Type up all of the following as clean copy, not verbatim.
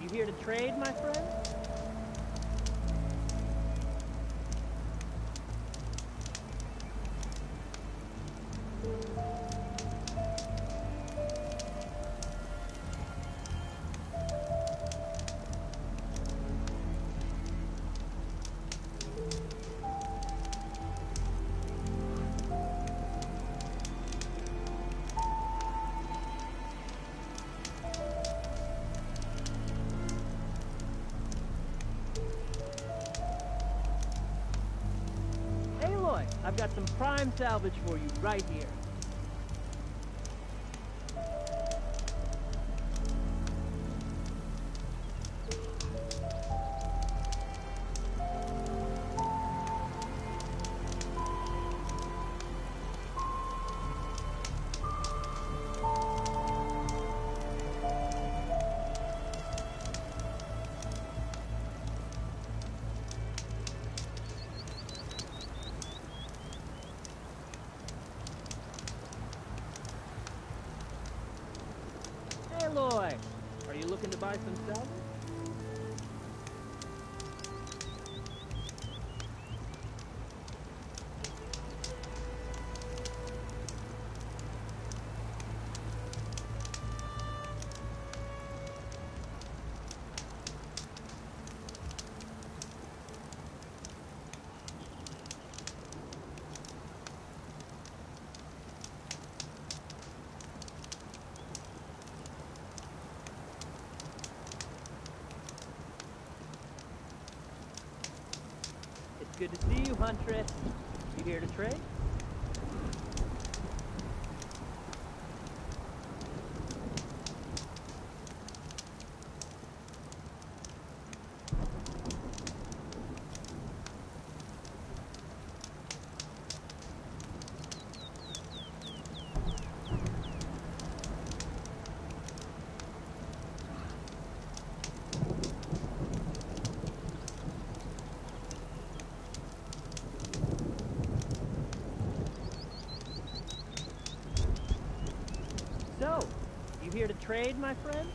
You here to trade, my friend? I've got some prime salvage for you right here. Lloyd, are you looking to buy some salvage? Good to see you, Huntress. You here to trade? So, you here to trade, my friend?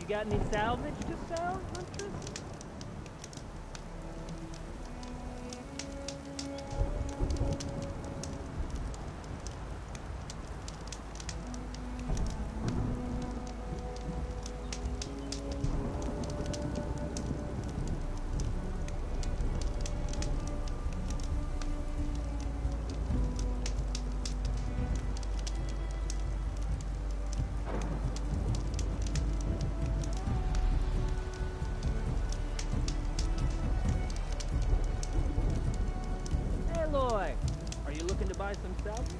You got any salvage to sell, Huntress? Are you looking to buy some salvage?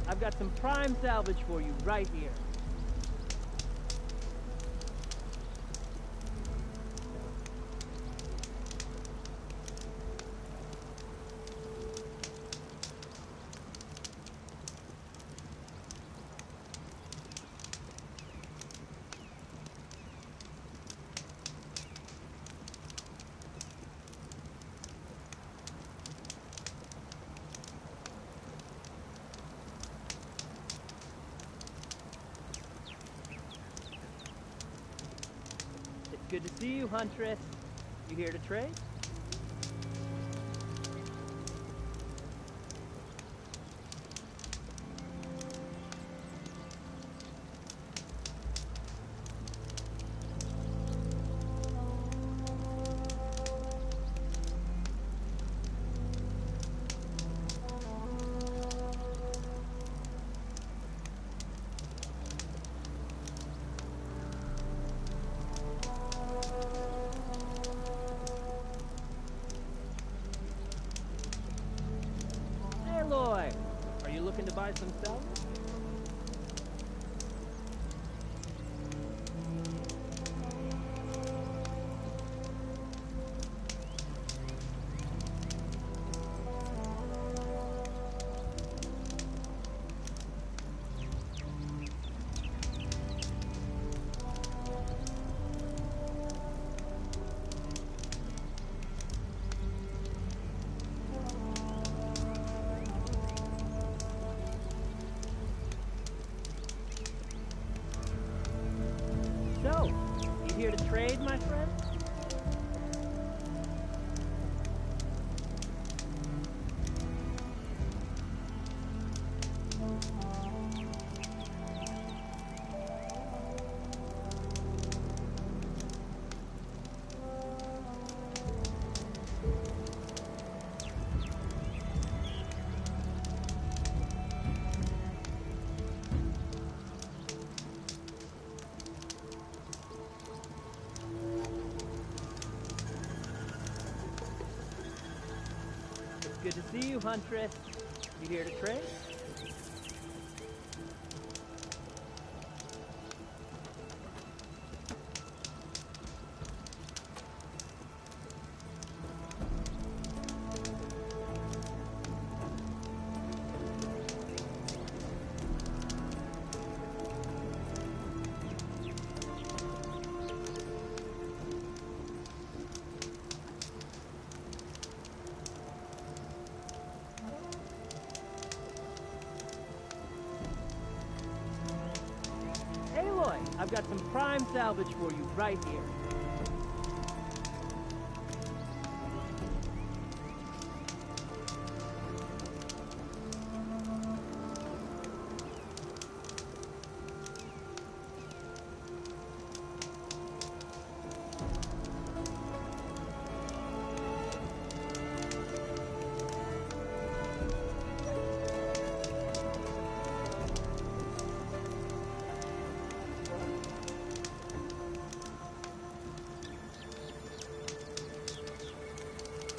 I've got some prime salvage for you right here. Good to see you, Huntress. You here to trade? buy some salvage? So, you here to trade, my friend? Good to see you, Huntress. You here to trade? I've got some prime salvage for you right here.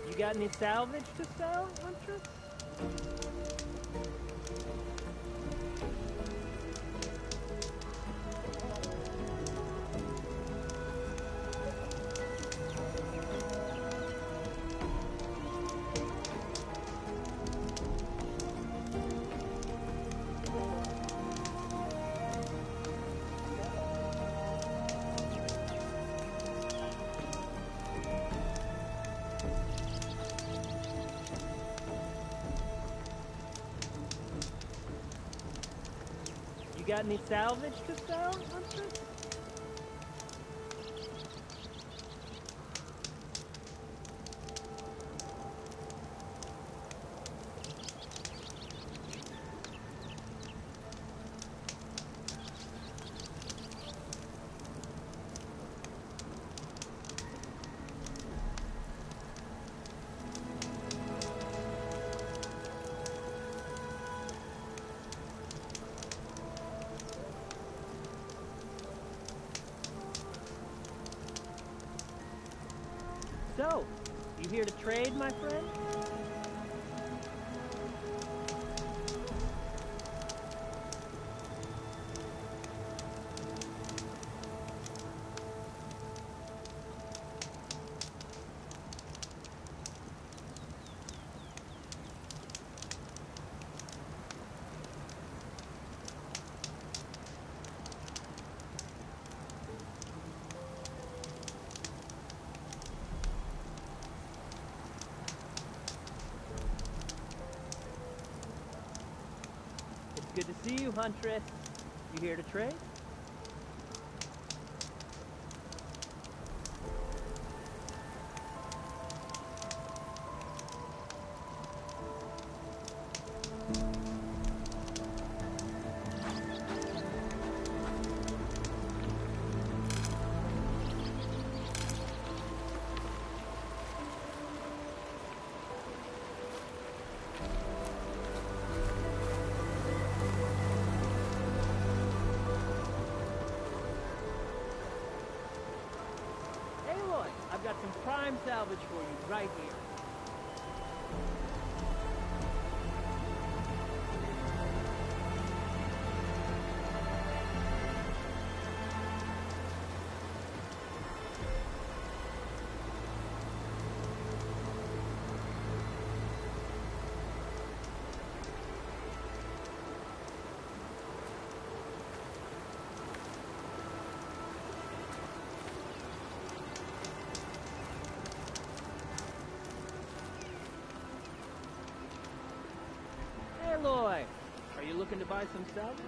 You got any salvage to sell, Huntress? You got any salvage to sell, Huntress? So, you here to trade, my friend? Good to see you, Huntress. You here to trade? I've got some prime salvage for you right here. Aloy! Are you looking to buy some salvage?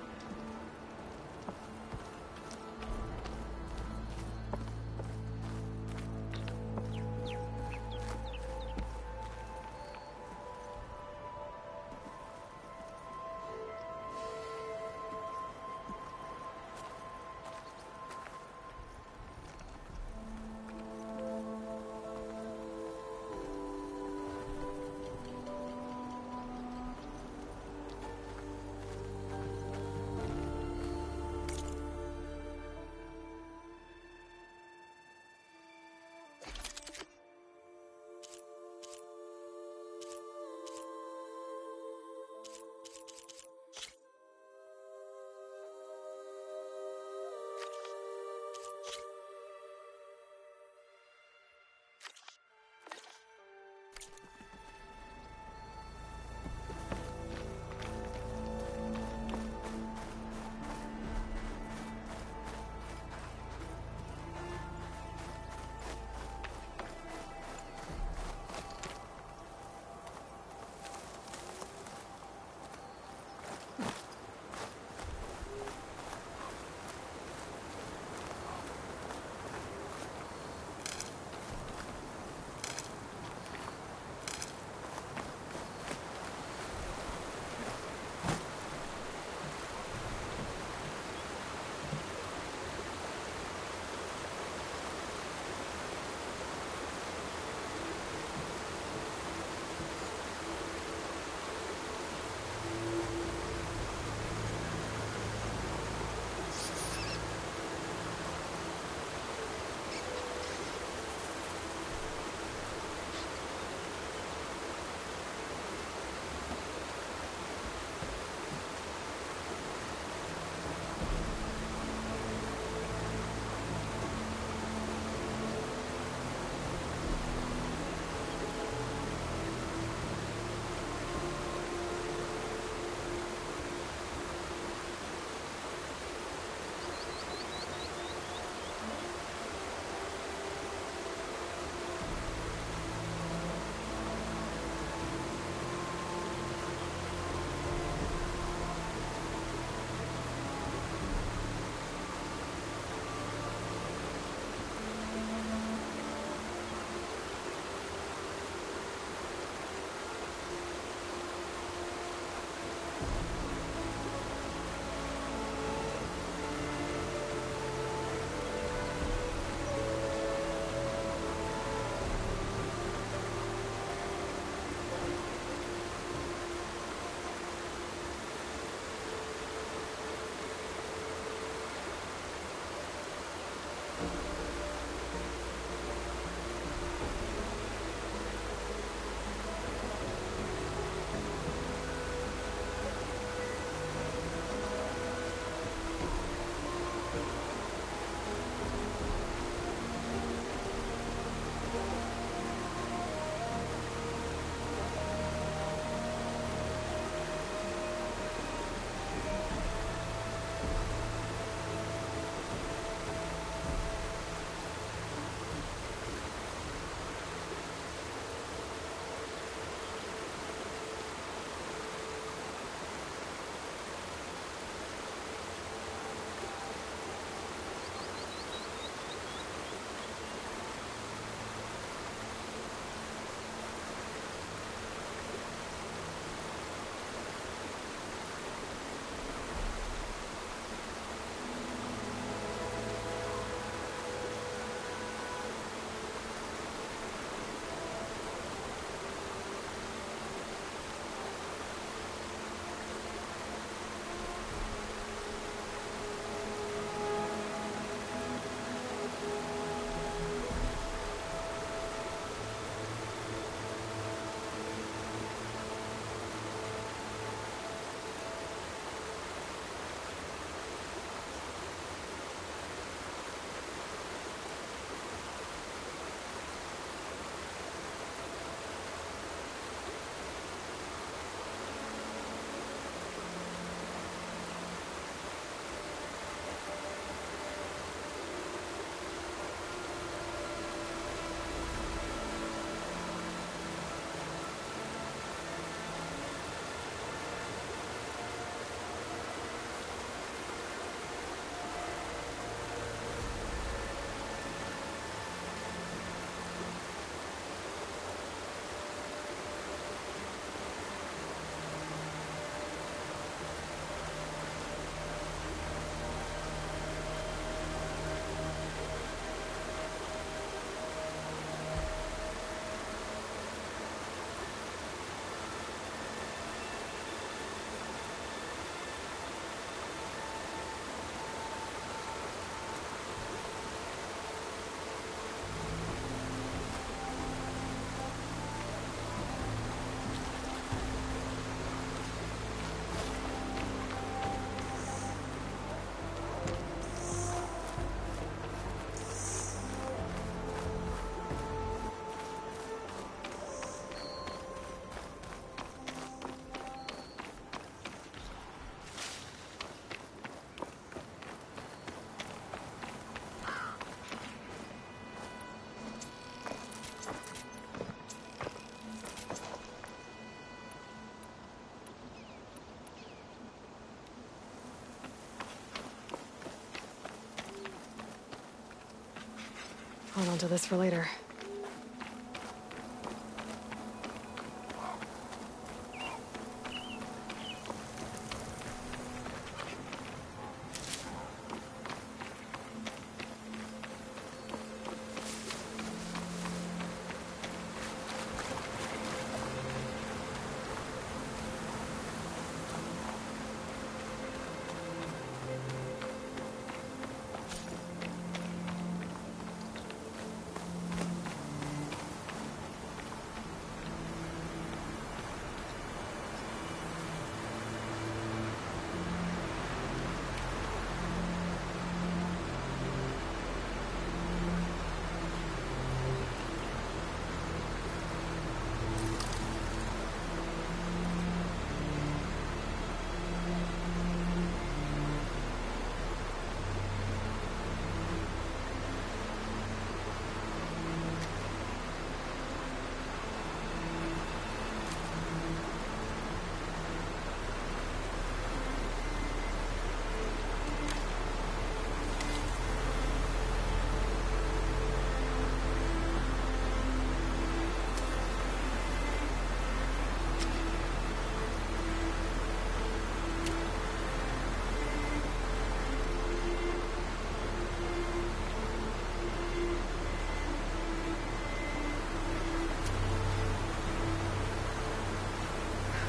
Hold on to this for later.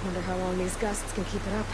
Wonder how long these gusts can keep it up.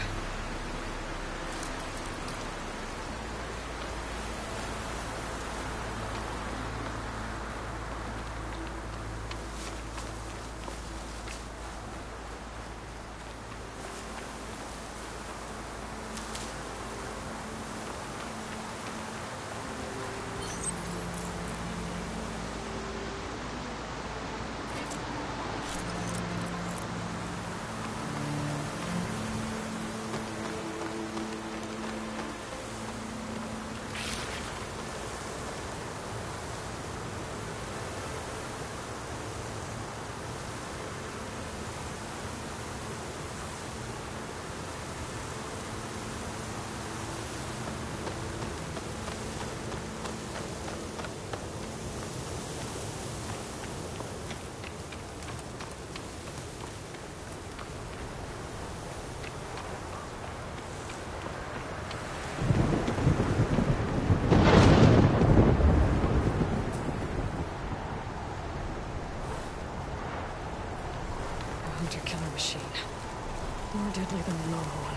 Hunter-killer machine. More deadly than the normal one.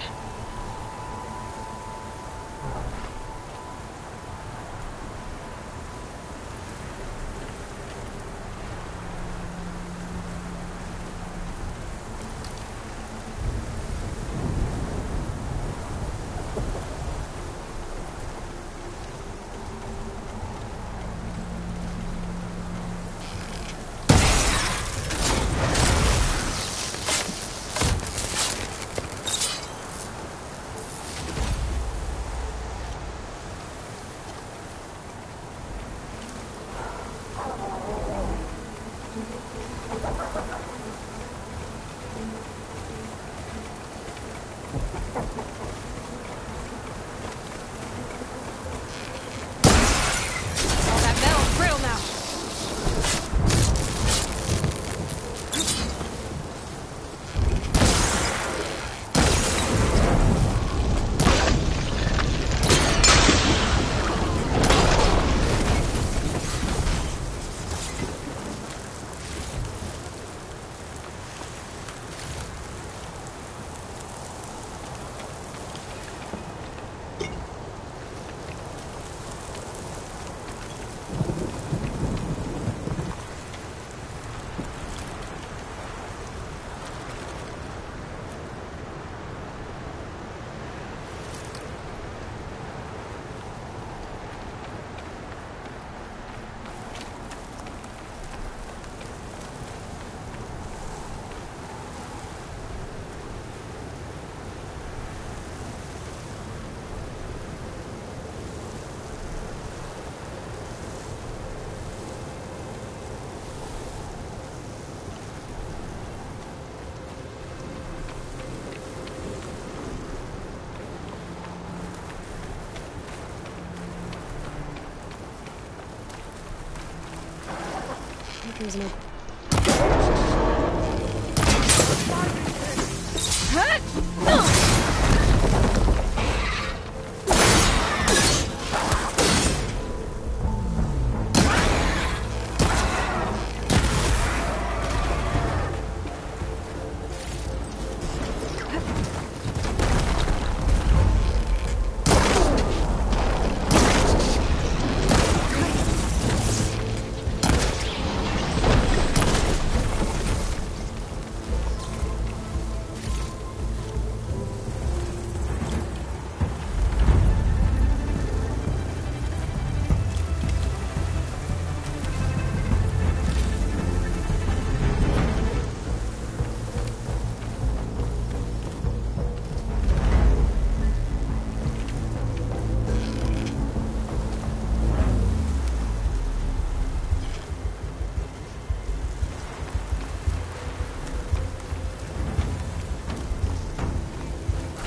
There's no...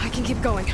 I can keep going.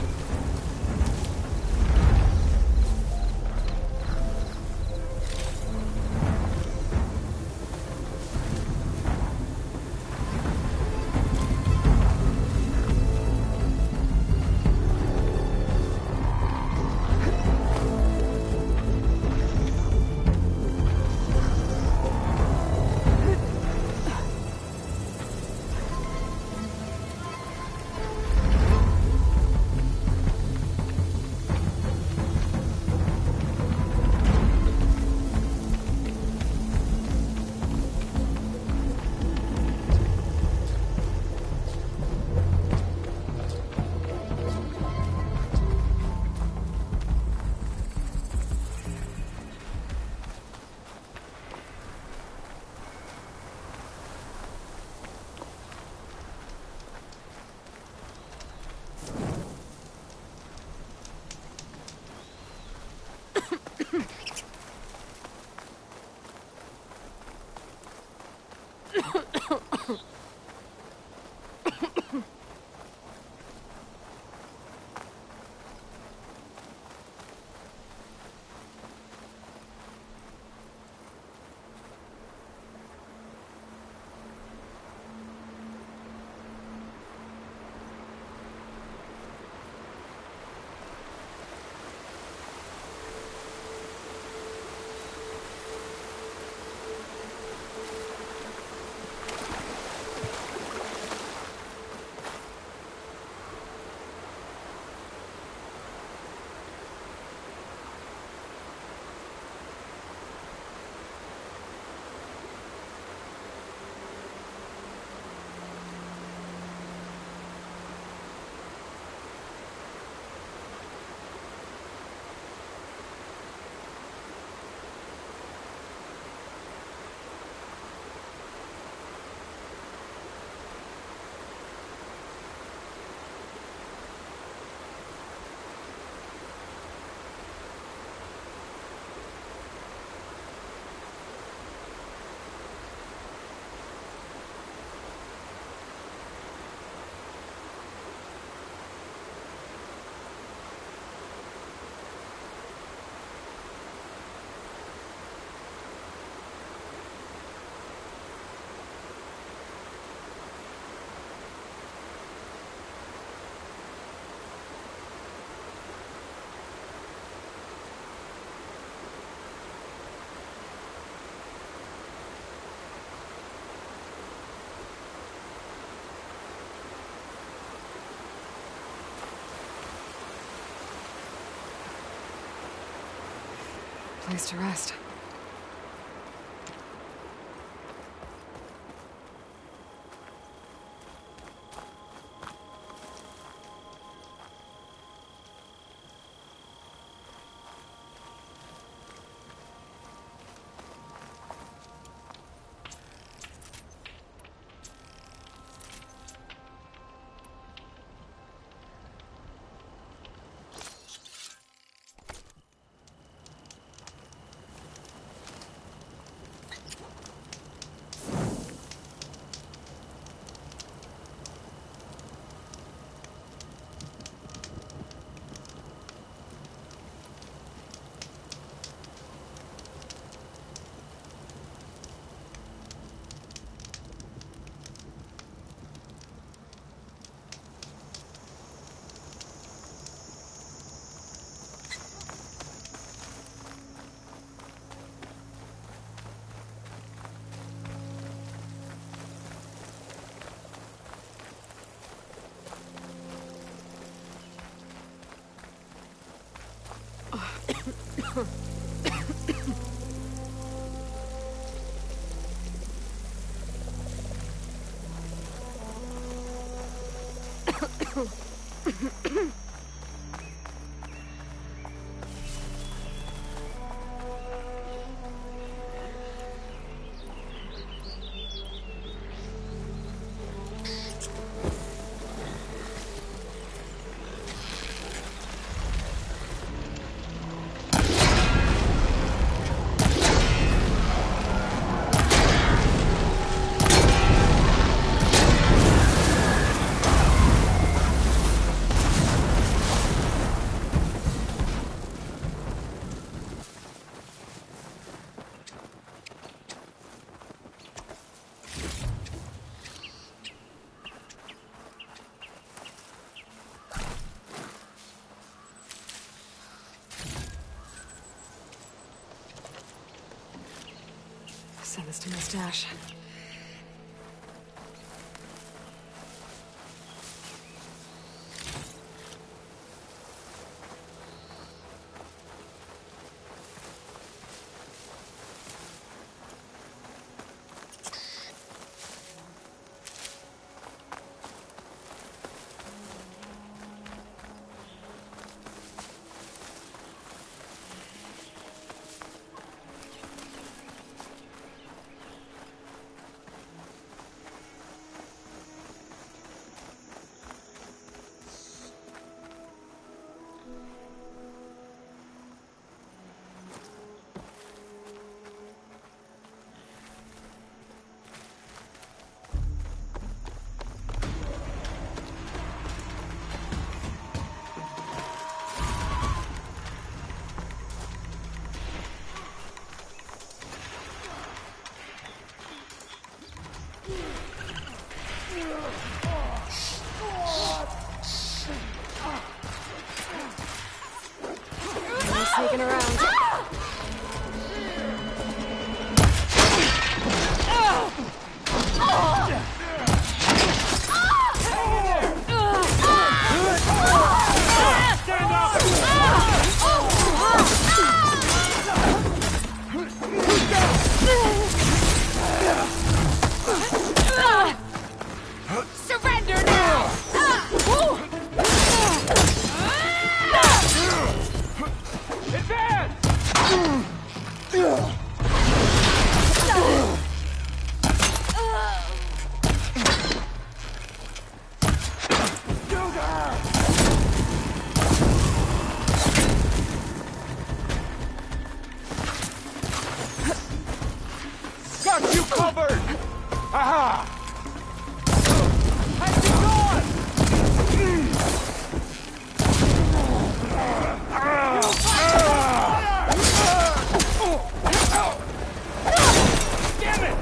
Place to rest. Send this to my stash. Sneaking around. Surrender now! Got you covered! Aha! Has he gone? Damn it!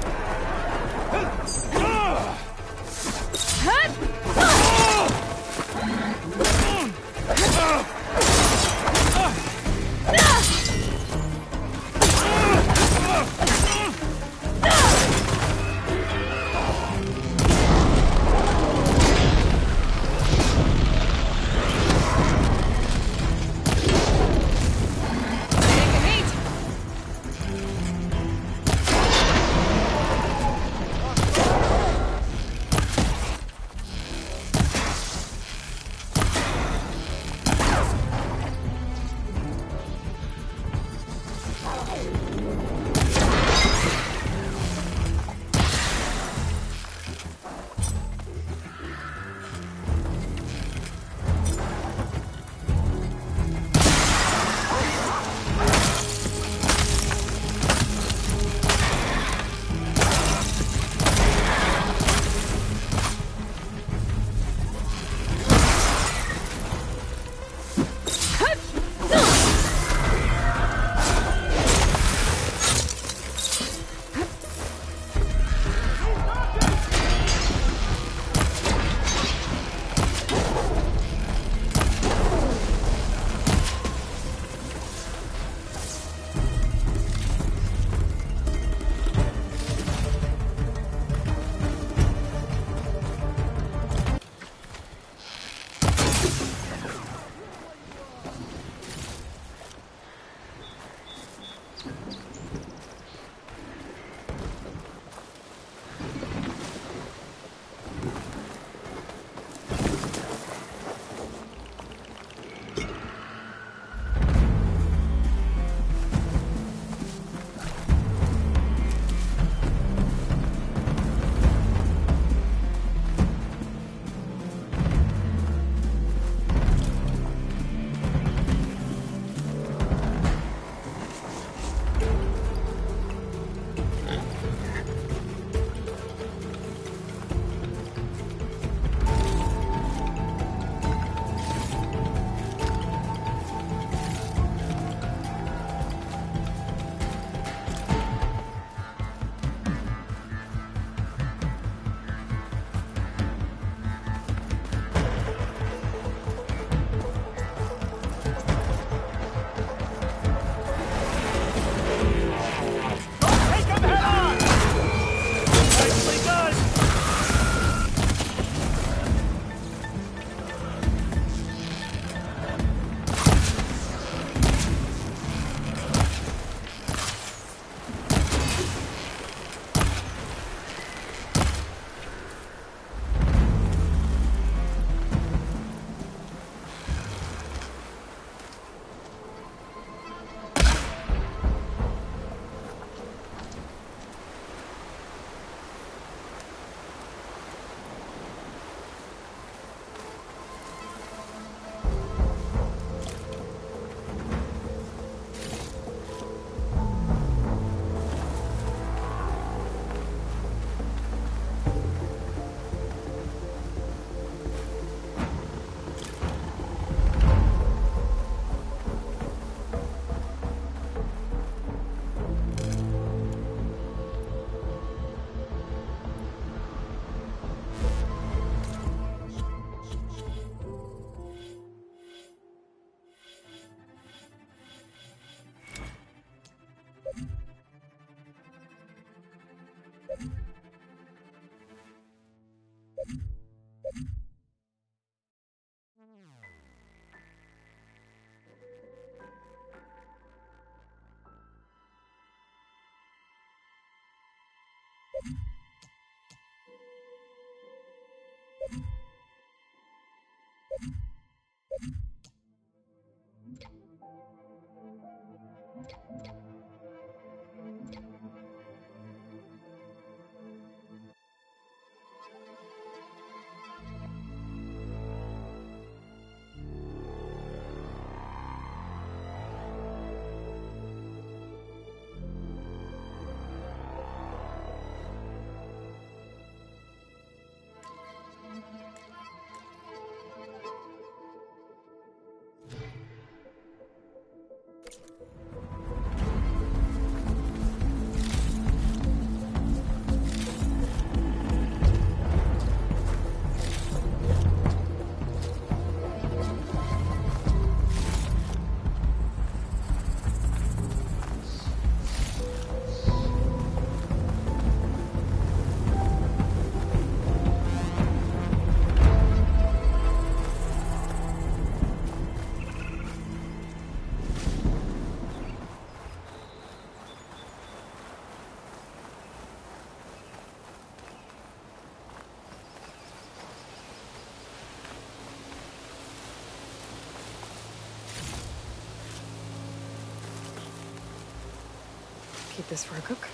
Keep this for a cook.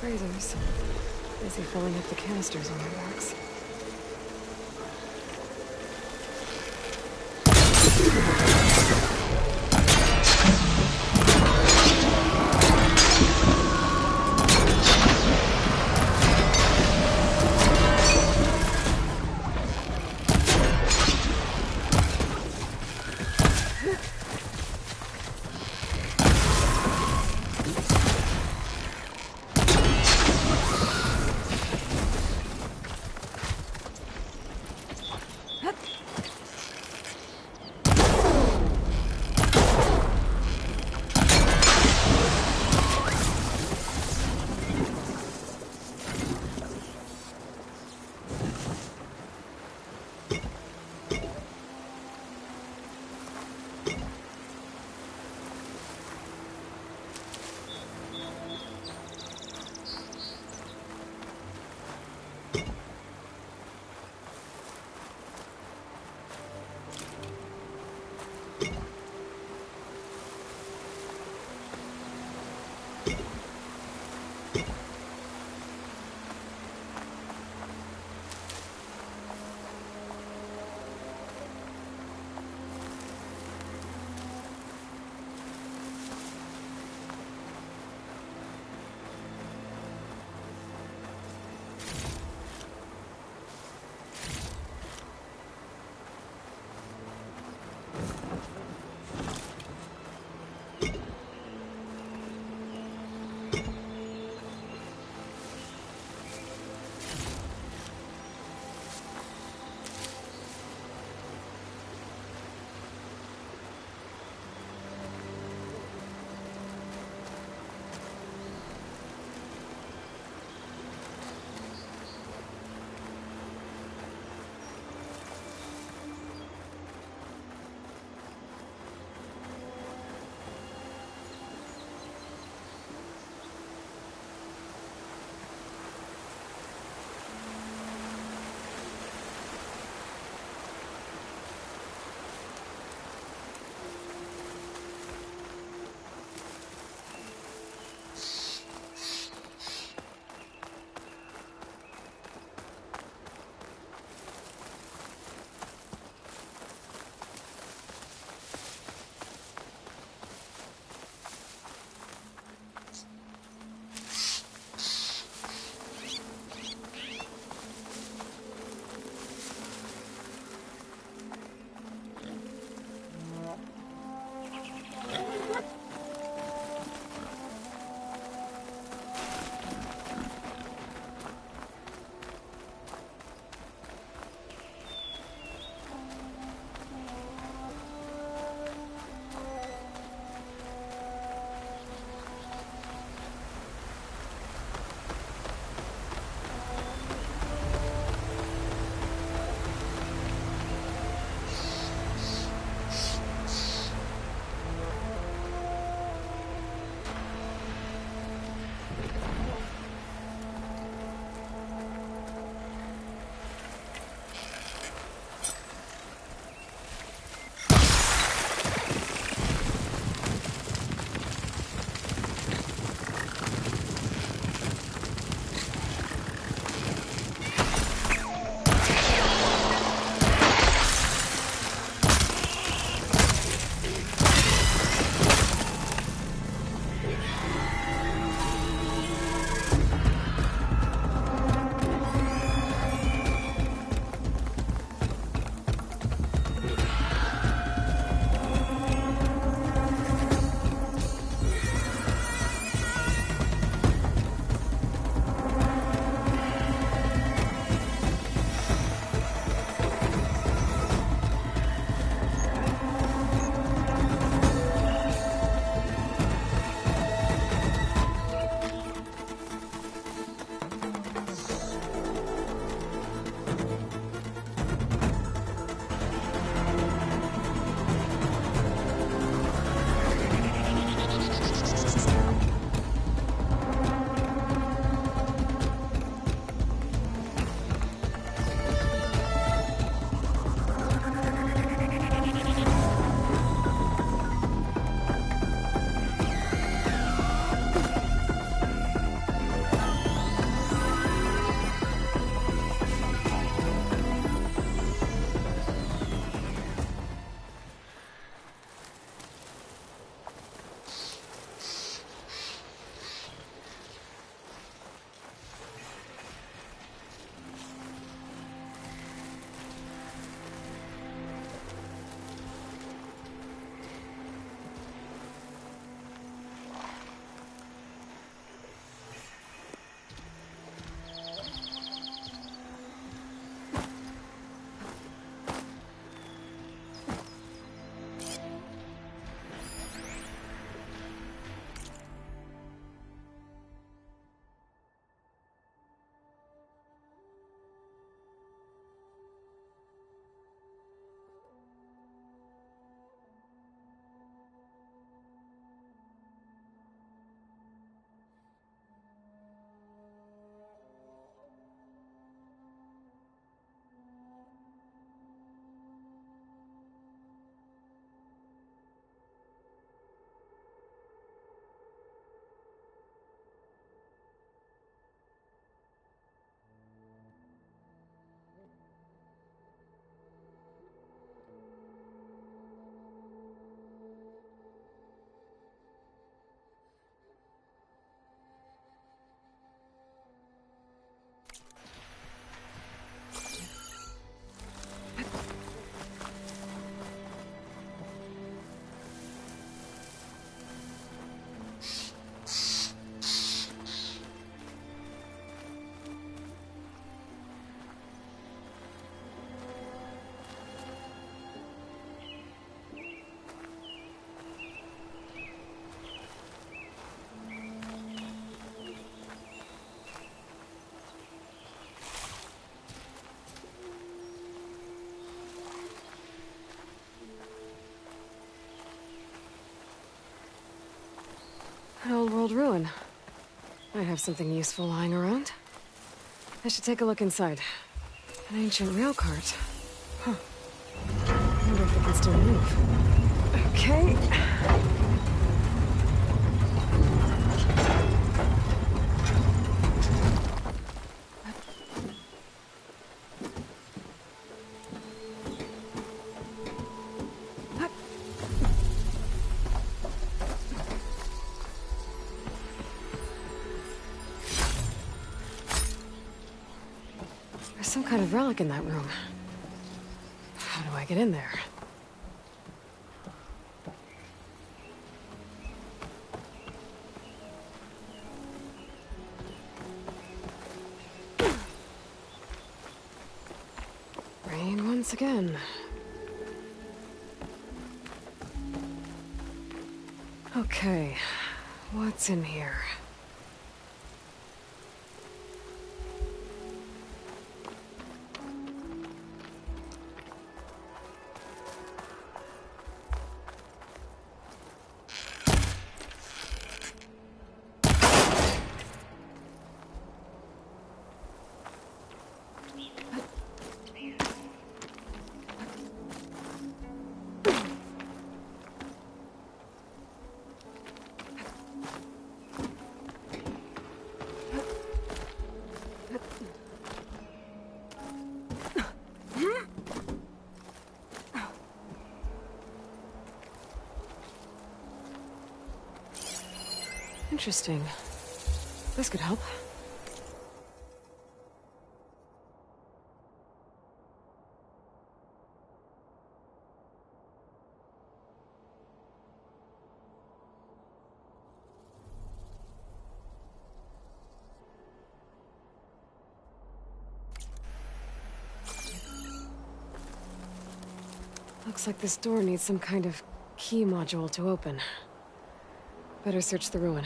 Grazers. Busy filling up the canisters on their backs. An old world ruin. Might have something useful lying around. I should take a look inside. An ancient rail cart. Huh. I wonder if it can still move. Okay. There's some kind of relic in that room. How do I get in there? Rain once again. Okay, what's in here? Interesting. This could help. Looks like this door needs some kind of key module to open. Better search the ruin.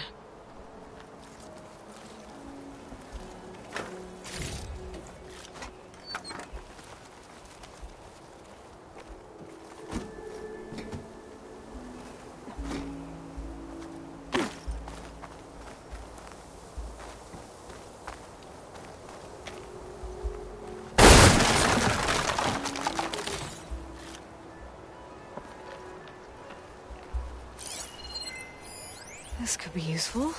This could be useful.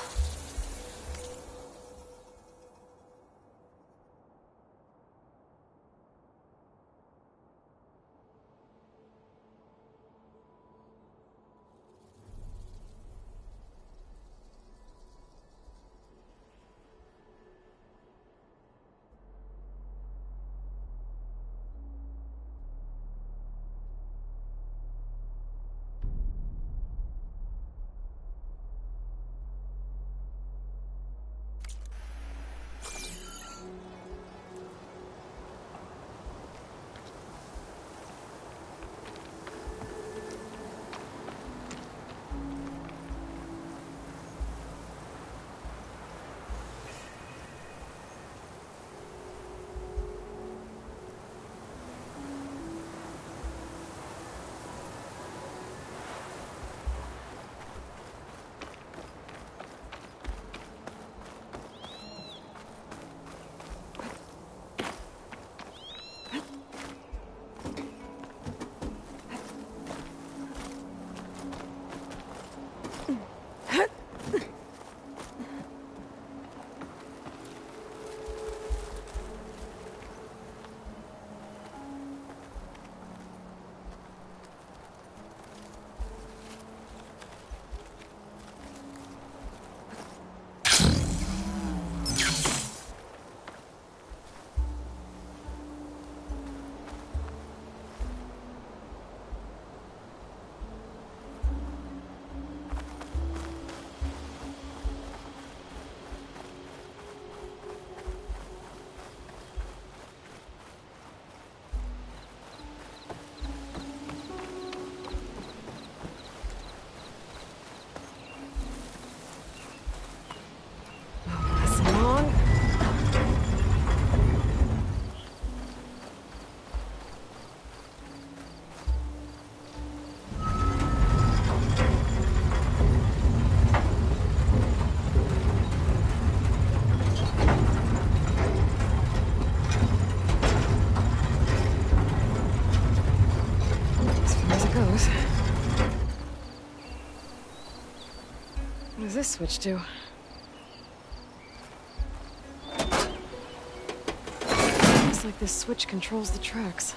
far as it goes. What does this switch do? Looks like this switch controls the tracks.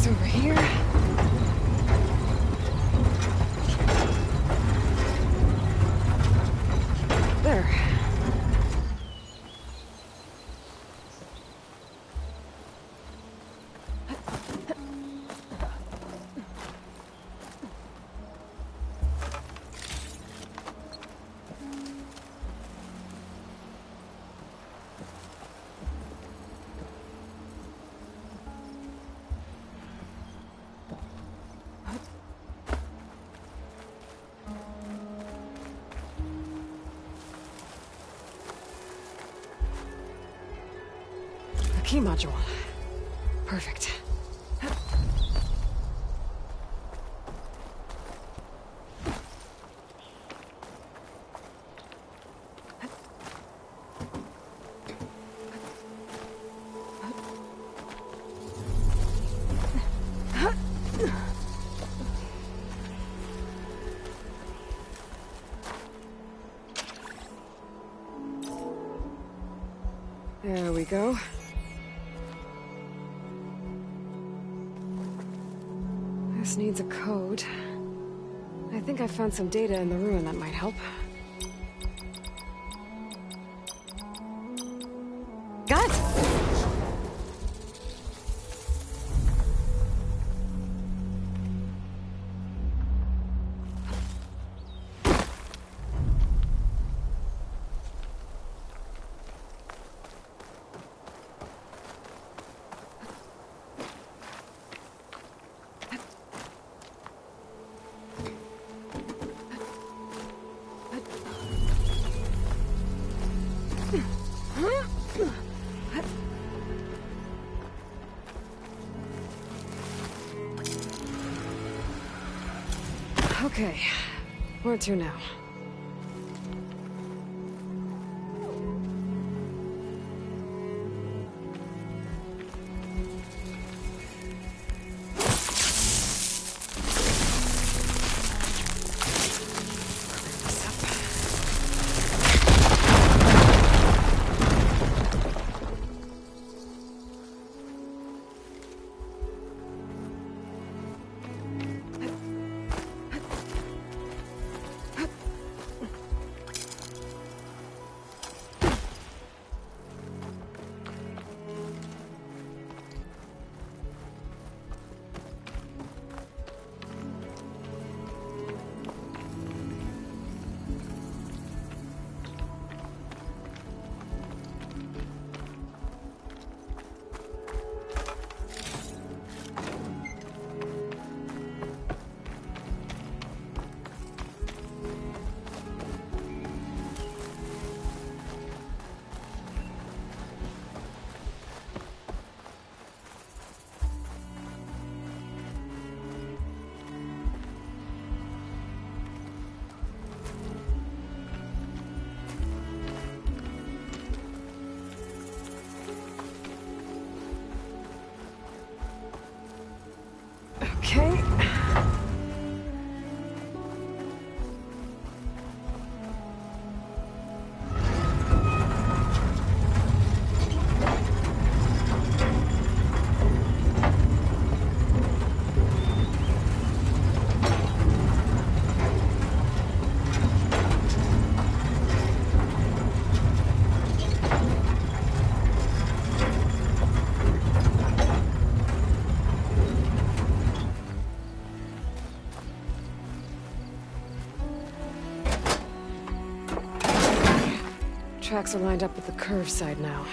Over here. There. Key module. Perfect. There we go. This needs a code. I think I found some data in the ruin that might help. Got it! Okay, where to now? Okay. Tracks are lined up with the curve side now.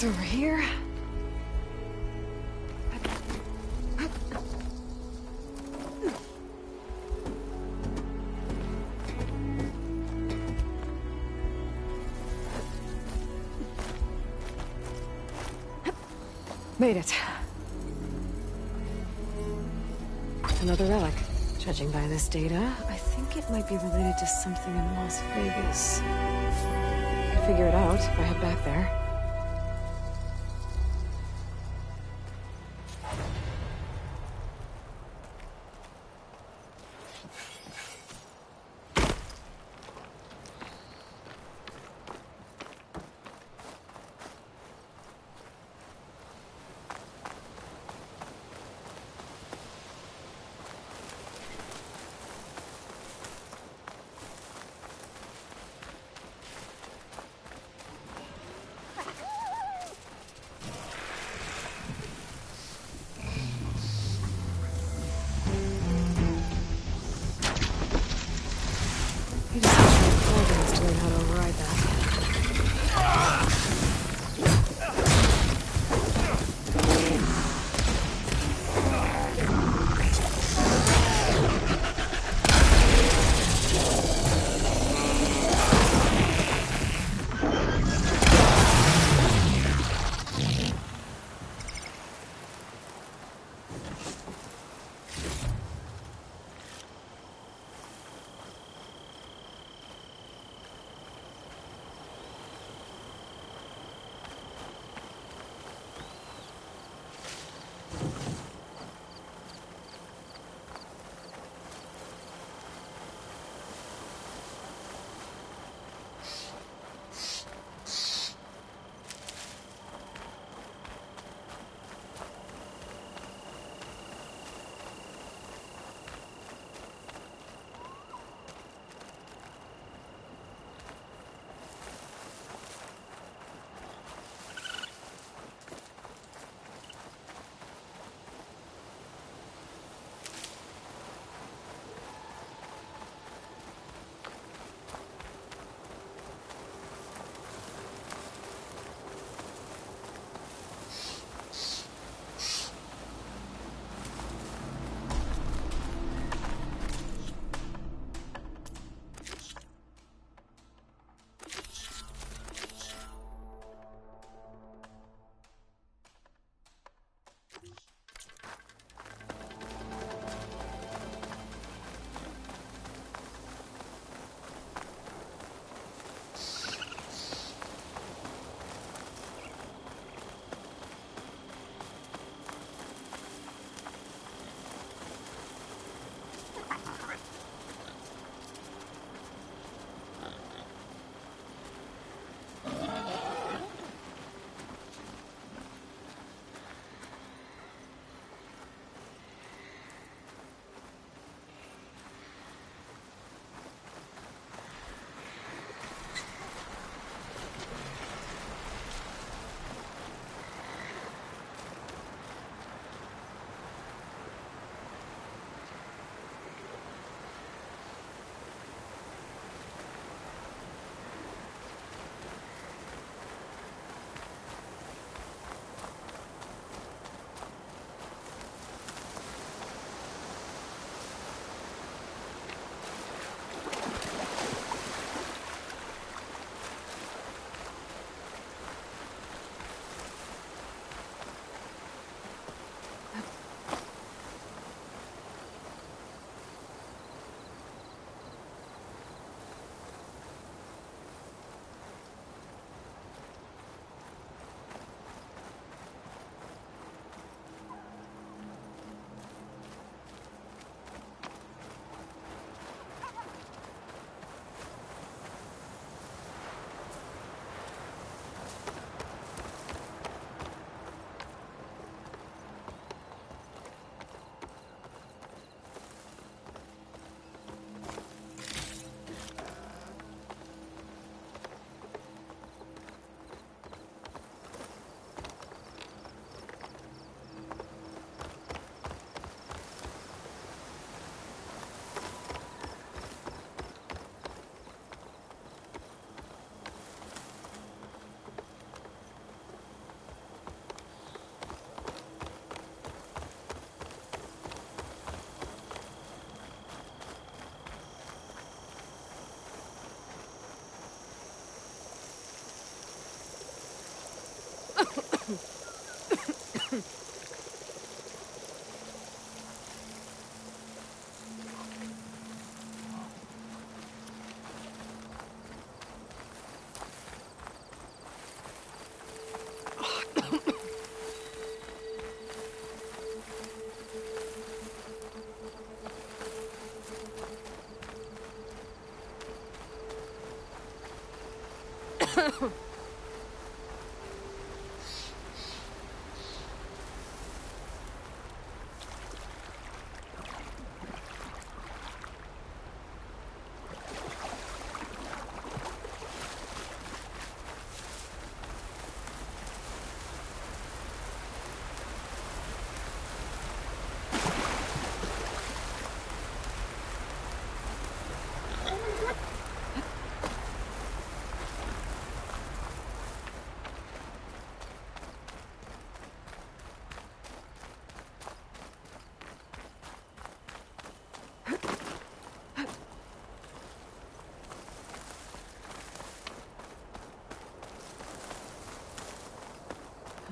What's over here? Made it. Another relic. Judging by this data, I think it might be related to something in Las Vegas. I can figure it out if I head back there.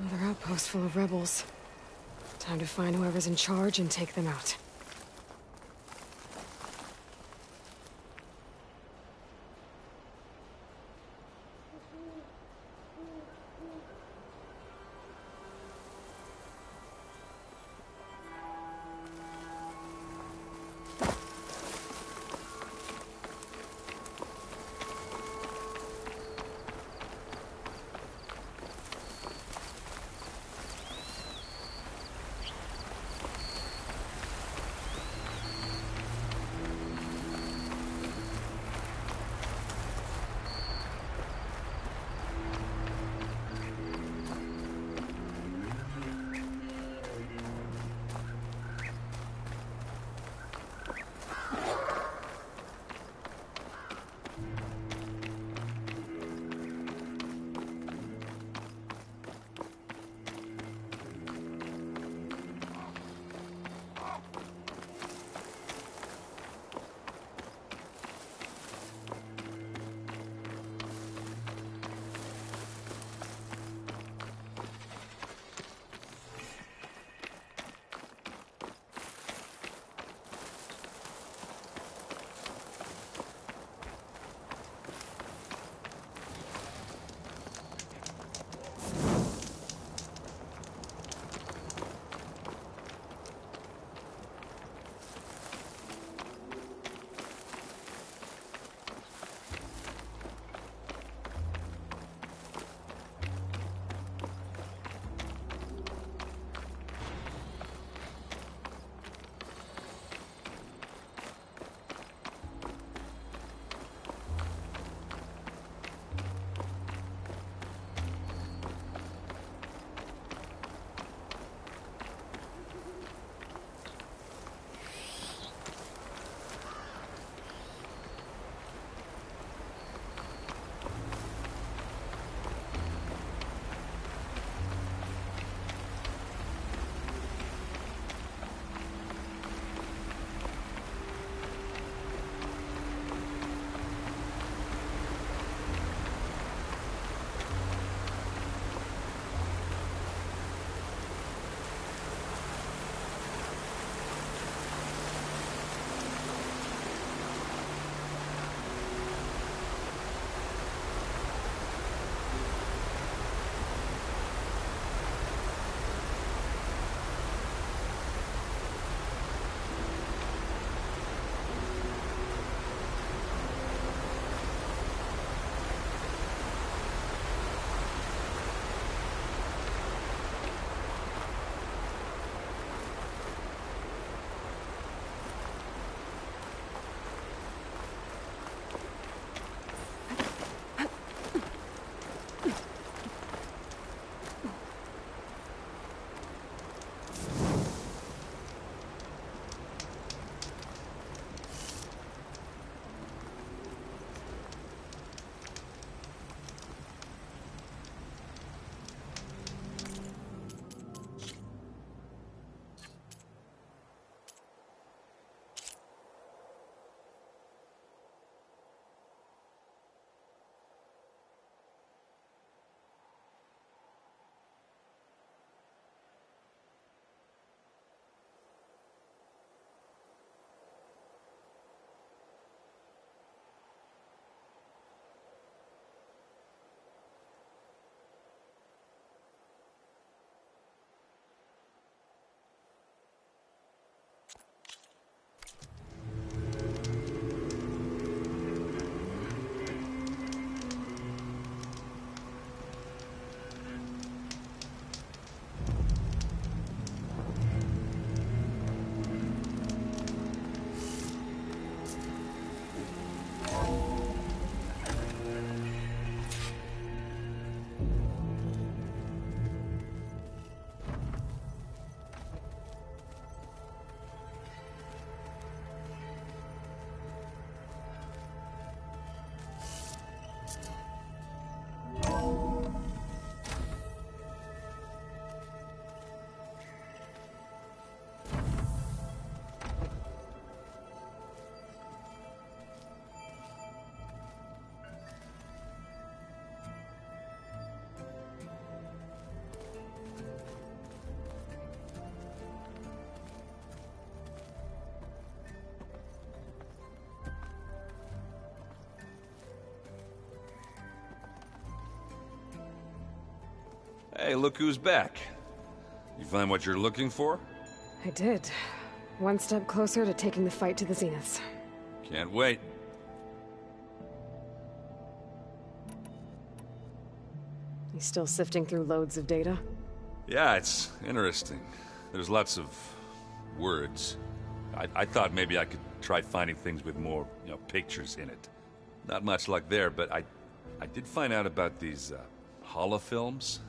Another outpost full of rebels. Time to find whoever's in charge and take them out. Hey, look who's back. You find what you're looking for? I did. One step closer to taking the fight to the zeniths. Can't wait. You still sifting through loads of data? Yeah, it's interesting. There's lots of words. I thought maybe I could try finding things with more, pictures in it. Not much luck there, but I did find out about these holofilms.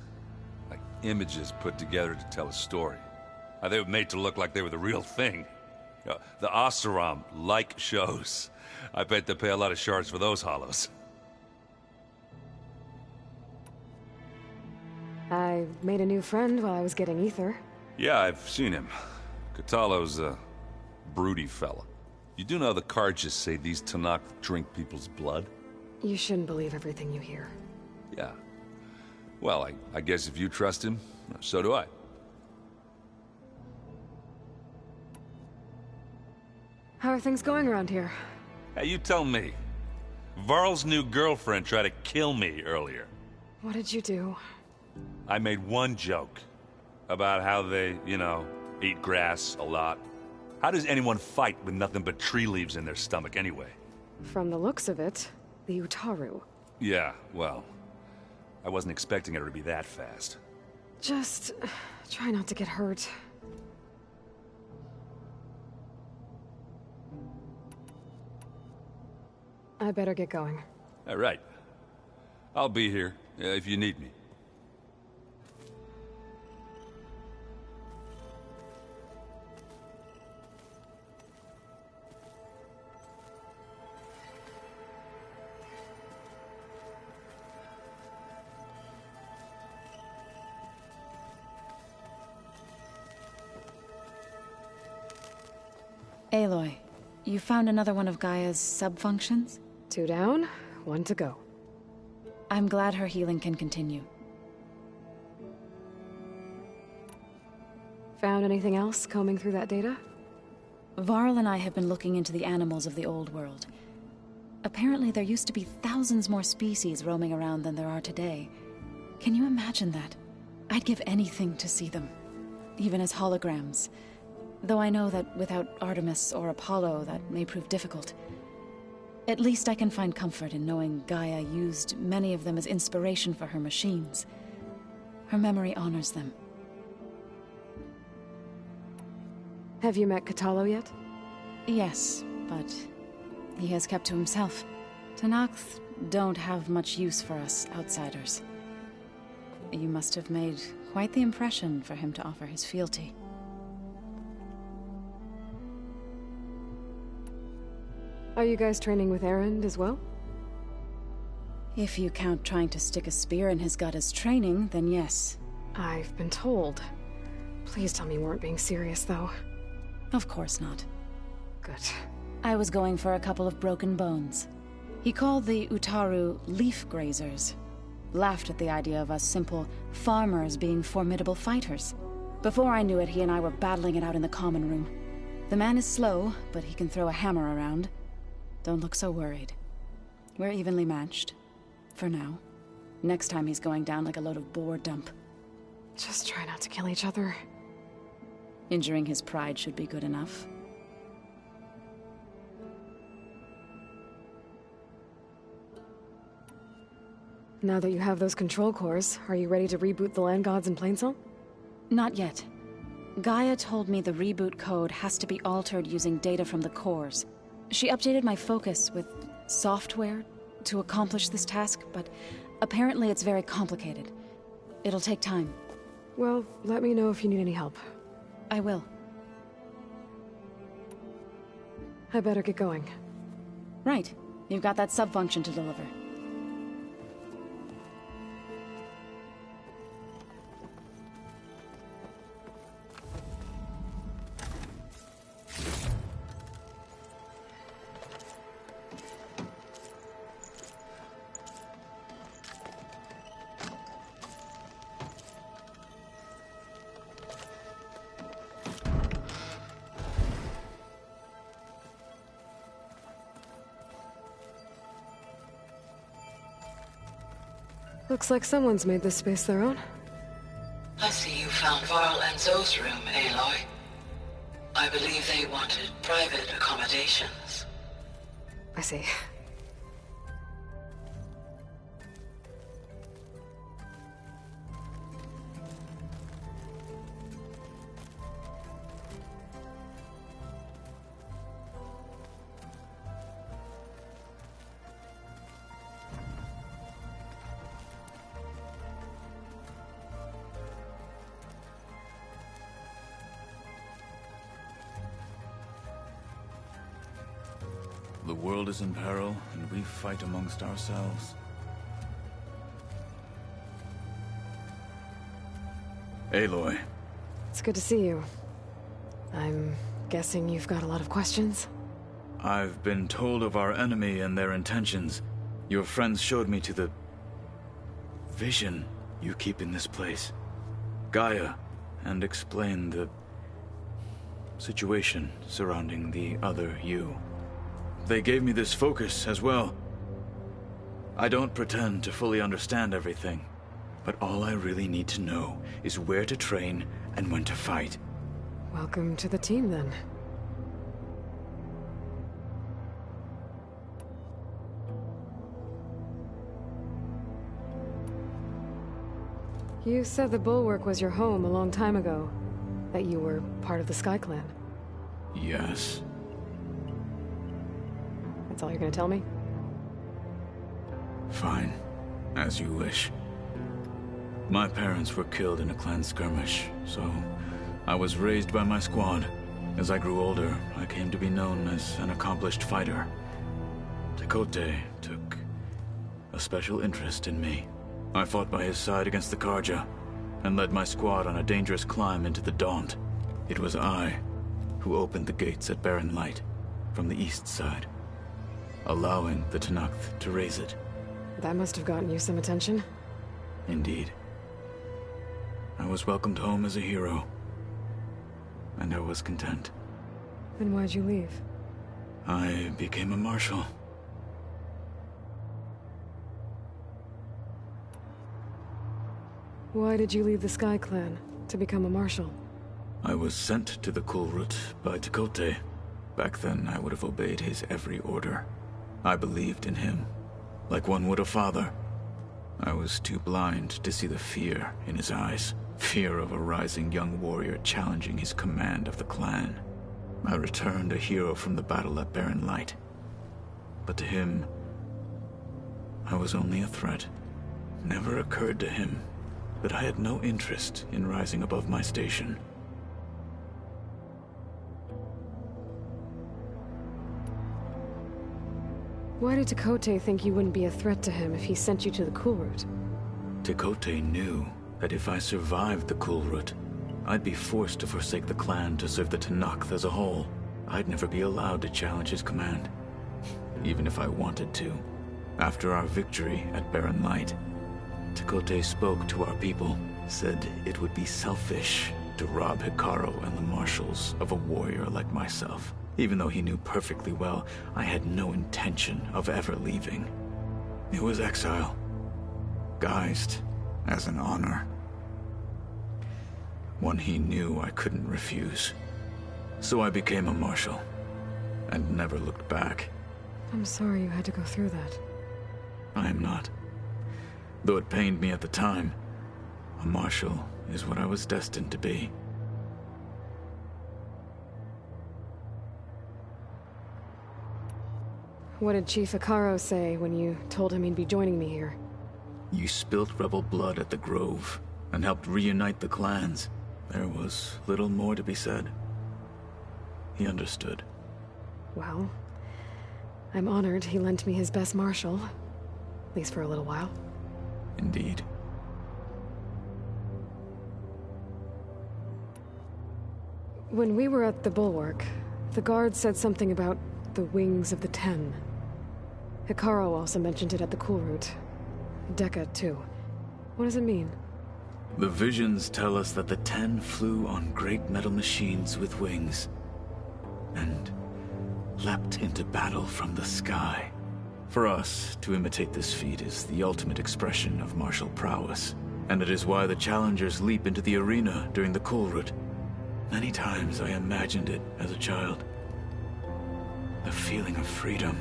Like images put together to tell a story. They were made to look like they were the real thing. The Oseram like shows. I bet they pay a lot of shards for those hollows. I made a new friend while I was getting ether. Yeah, I've seen him. Catalo's a broody fella. You do know the cards just say these Tanakh drink people's blood? You shouldn't believe everything you hear. Yeah. Well, I guess if you trust him, so do I. How are things going around here? Hey, you tell me. Varl's new girlfriend tried to kill me earlier. What did you do? I made one joke about how they, eat grass a lot. How does anyone fight with nothing but tree leaves in their stomach anyway? From the looks of it, the Utaru. Yeah, well, I wasn't expecting her to be that fast. Just try not to get hurt. I better get going. All right. I'll be here if you need me. Aloy, you found another one of Gaia's sub-functions? 2 down, 1 to go. I'm glad her healing can continue. Found anything else combing through that data? Varl and I have been looking into the animals of the old world. Apparently there used to be thousands more species roaming around than there are today. Can you imagine that? I'd give anything to see them, even as holograms. Though I know that without Artemis or Apollo, that may prove difficult. At least I can find comfort in knowing Gaia used many of them as inspiration for her machines. Her memory honors them. Have you met Catalo yet? Yes, but he has kept to himself. Tanakh don't have much use for us outsiders. You must have made quite the impression for him to offer his fealty. Are you guys training with Erend as well? If you count trying to stick a spear in his gut as training, then yes. I've been told. Please tell me you weren't being serious, though. Of course not. Good. I was going for a couple of broken bones. He called the Utaru leaf grazers. Laughed at the idea of us simple farmers being formidable fighters. Before I knew it, he and I were battling it out in the common room. The man is slow, but he can throw a hammer around. Don't look so worried. We're evenly matched. For now. Next time he's going down like a load of boar dump. Just try not to kill each other. Injuring his pride should be good enough. Now that you have those control cores, are you ready to reboot the land gods in Plainsong? Not yet. Gaia told me the reboot code has to be altered using data from the cores. She updated my focus with software to accomplish this task, but apparently it's very complicated. It'll take time. Well, let me know if you need any help. I will. I better get going. Right. You've got that sub-function to deliver. Looks like someone's made this space their own. see you found Varl and Zoe's room, Aloy. I believe they wanted private accommodations. I see. The world is in peril, and we fight amongst ourselves. Aloy. It's good to see you. I'm guessing you've got a lot of questions? I've been told of our enemy and their intentions. Your friends showed me to the vision you keep in this place, Gaia, and explained the situation surrounding the other you. They gave me this focus as well. I don't pretend to fully understand everything, but all I really need to know is where to train and when to fight. Welcome to the team, then. You said the Bulwark was your home a long time ago. That you were part of the Sky Clan. Yes. That's all you're gonna tell me? Fine. As you wish. My parents were killed in a clan skirmish, so I was raised by my squad. As I grew older, I came to be known as an accomplished fighter. Tekote took a special interest in me. I fought by his side against the Karja, and led my squad on a dangerous climb into the Daunt. It was I who opened the gates at Barren Light, from the east side, allowing the Tenakth to raise it. That must have gotten you some attention. Indeed. I was welcomed home as a hero, and I was content. Then why'd you leave? I became a marshal. Why did you leave the Sky Clan to become a marshal? I was sent to the Kulrut by Tekote. Back then, I would have obeyed his every order. I believed in him, like one would a father. I was too blind to see the fear in his eyes. Fear of a rising young warrior challenging his command of the clan. I returned a hero from the battle at Barren Light. But to him, I was only a threat. Never occurred to him that I had no interest in rising above my station. Why did Tekote think you wouldn't be a threat to him if he sent you to the Kulrut? Tekote knew that if I survived the Kulrut, I'd be forced to forsake the clan to serve the Tenakth as a whole. I'd never be allowed to challenge his command, even if I wanted to. After our victory at Barren Light, Tekote spoke to our people, said it would be selfish to rob Hikaru and the marshals of a warrior like myself. Even though he knew perfectly well I had no intention of ever leaving. It was exile, guised as an honor. One he knew I couldn't refuse. So I became a marshal, and never looked back. I'm sorry you had to go through that. I am not. Though it pained me at the time, a marshal is what I was destined to be. What did Chief Hikaru say when you told him he'd be joining me here? You spilt rebel blood at the Grove, and helped reunite the clans. There was little more to be said. He understood. Well, I'm honored he lent me his best marshal. At least for a little while. Indeed. When we were at the Bulwark, the guard said something about the Wings of the Ten. Hikaru also mentioned it at the Kulrut. Dekka, too. What does it mean? The visions tell us that the Ten flew on great metal machines with wings, and leapt into battle from the sky. For us, to imitate this feat is the ultimate expression of martial prowess. And it is why the challengers leap into the arena during the Kulrut. Many times I imagined it as a child. The feeling of freedom.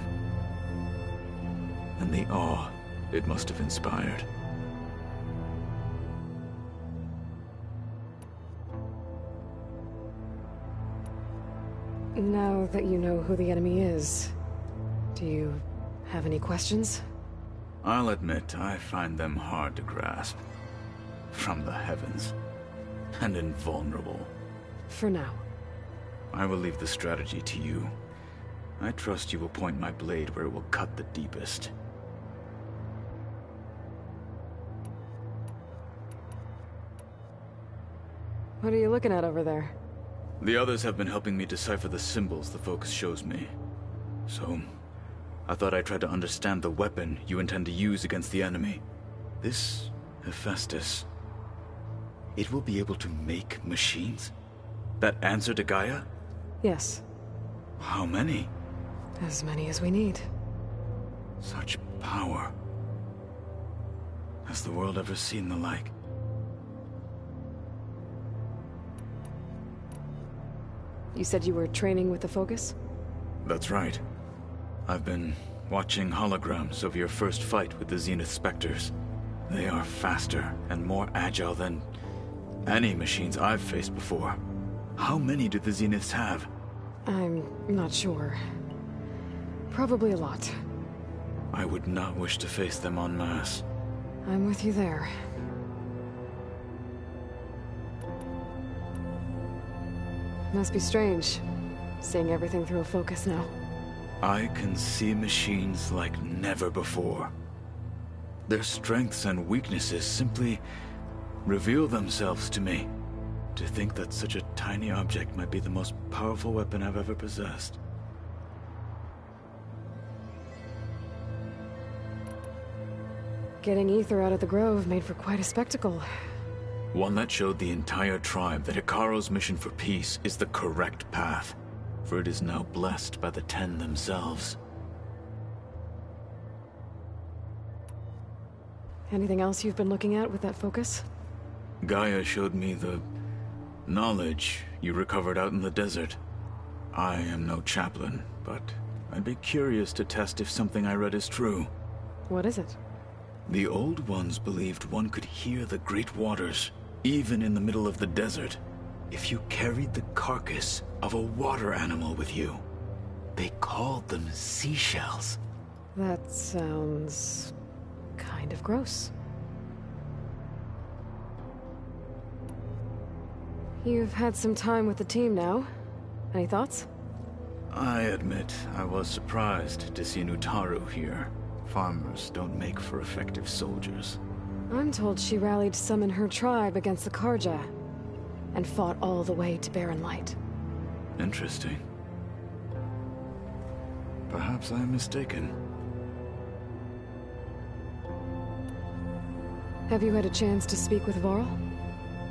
And the awe it must have inspired. Now that you know who the enemy is, do you have any questions? I'll admit, I find them hard to grasp. From the heavens. And invulnerable. For now. I will leave the strategy to you. I trust you will point my blade where it will cut the deepest. What are you looking at over there? The others have been helping me decipher the symbols the focus shows me. So, I thought I'd try to understand the weapon you intend to use against the enemy. This Hephaestus. It will be able to make machines? That answer to Gaia? Yes. How many? As many as we need. Such power. Has the world ever seen the like? You said you were training with the Focus? That's right. I've been watching holograms of your first fight with the Zenith Spectres. They are faster and more agile than any machines I've faced before. How many do the Zeniths have? I'm not sure. Probably a lot. I would not wish to face them en masse. I'm with you there. Must be strange, seeing everything through a focus now. I can see machines like never before. Their strengths and weaknesses simply reveal themselves to me. To think that such a tiny object might be the most powerful weapon I've ever possessed. Getting Ether out of the Grove made for quite a spectacle. One that showed the entire tribe that Hikaru's mission for peace is the correct path, for it is now blessed by the Ten themselves. Anything else you've been looking at with that focus? Gaia showed me the knowledge you recovered out in the desert. I am no chaplain, but I'd be curious to test if something I read is true. What is it? The Old Ones believed one could hear the great waters, even in the middle of the desert, if you carried the carcass of a water animal with you. They called them seashells. That sounds kind of gross. You've had some time with the team now. Any thoughts? I admit, I was surprised to see Nutaru here. Farmers don't make for effective soldiers. I'm told she rallied some in her tribe against the Karja, and fought all the way to Barren Light. Interesting. Perhaps I'm mistaken. Have you had a chance to speak with Varl?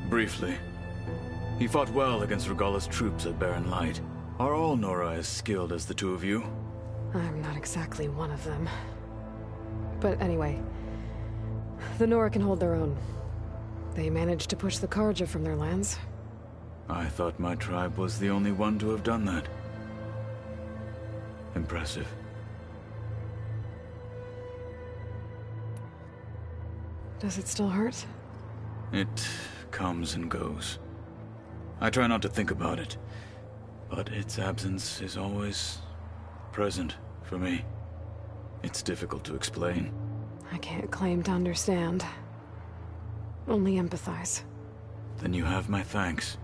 Briefly. He fought well against Regalla's troops at Barren Light. Are all Nora as skilled as the two of you? I'm not exactly one of them. But anyway, the Nora can hold their own. They managed to push the Karja from their lands. I thought my tribe was the only one to have done that. Impressive. Does it still hurt? It comes and goes. I try not to think about it, but its absence is always present for me. It's difficult to explain. I can't claim to understand. Only empathize. Then you have my thanks.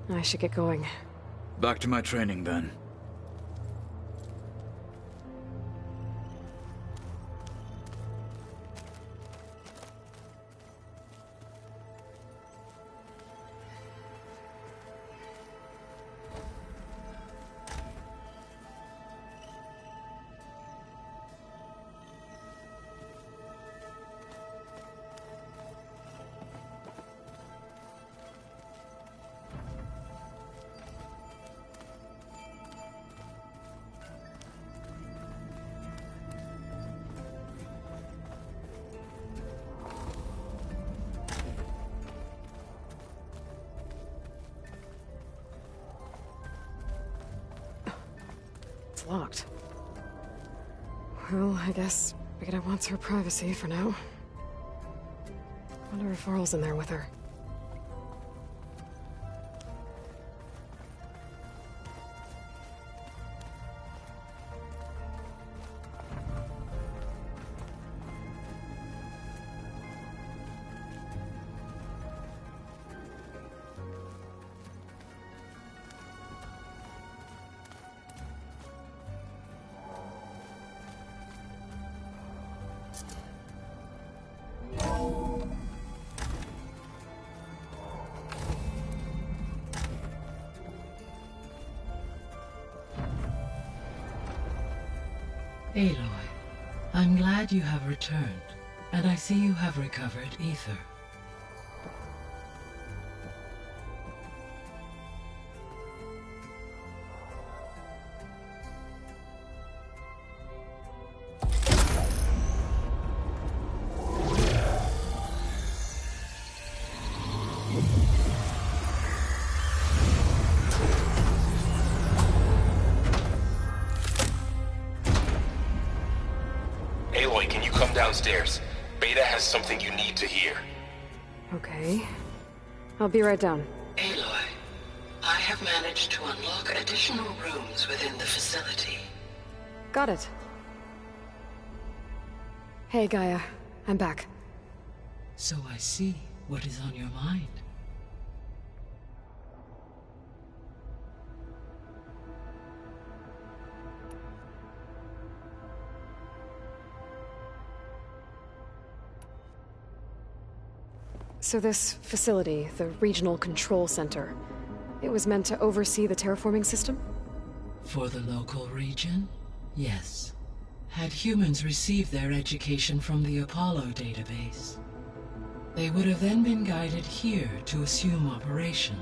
I should get going. Back to my training, then. It's locked. Well, I guess Vegeta wants her privacy for now. Wonder if Varl's in there with her. Aloy, I'm glad you have returned, and I see you have recovered Ether. Aloy, can you come downstairs? Beta has something you need to hear. Okay. I'll be right down. Aloy, I have managed to unlock additional rooms within the facility. Got it. Hey, Gaia. I'm back. So I see what is on your mind. So this facility, the Regional Control Center, it was meant to oversee the terraforming system? For the local region? Yes. Had humans received their education from the Apollo database, they would have then been guided here to assume operation.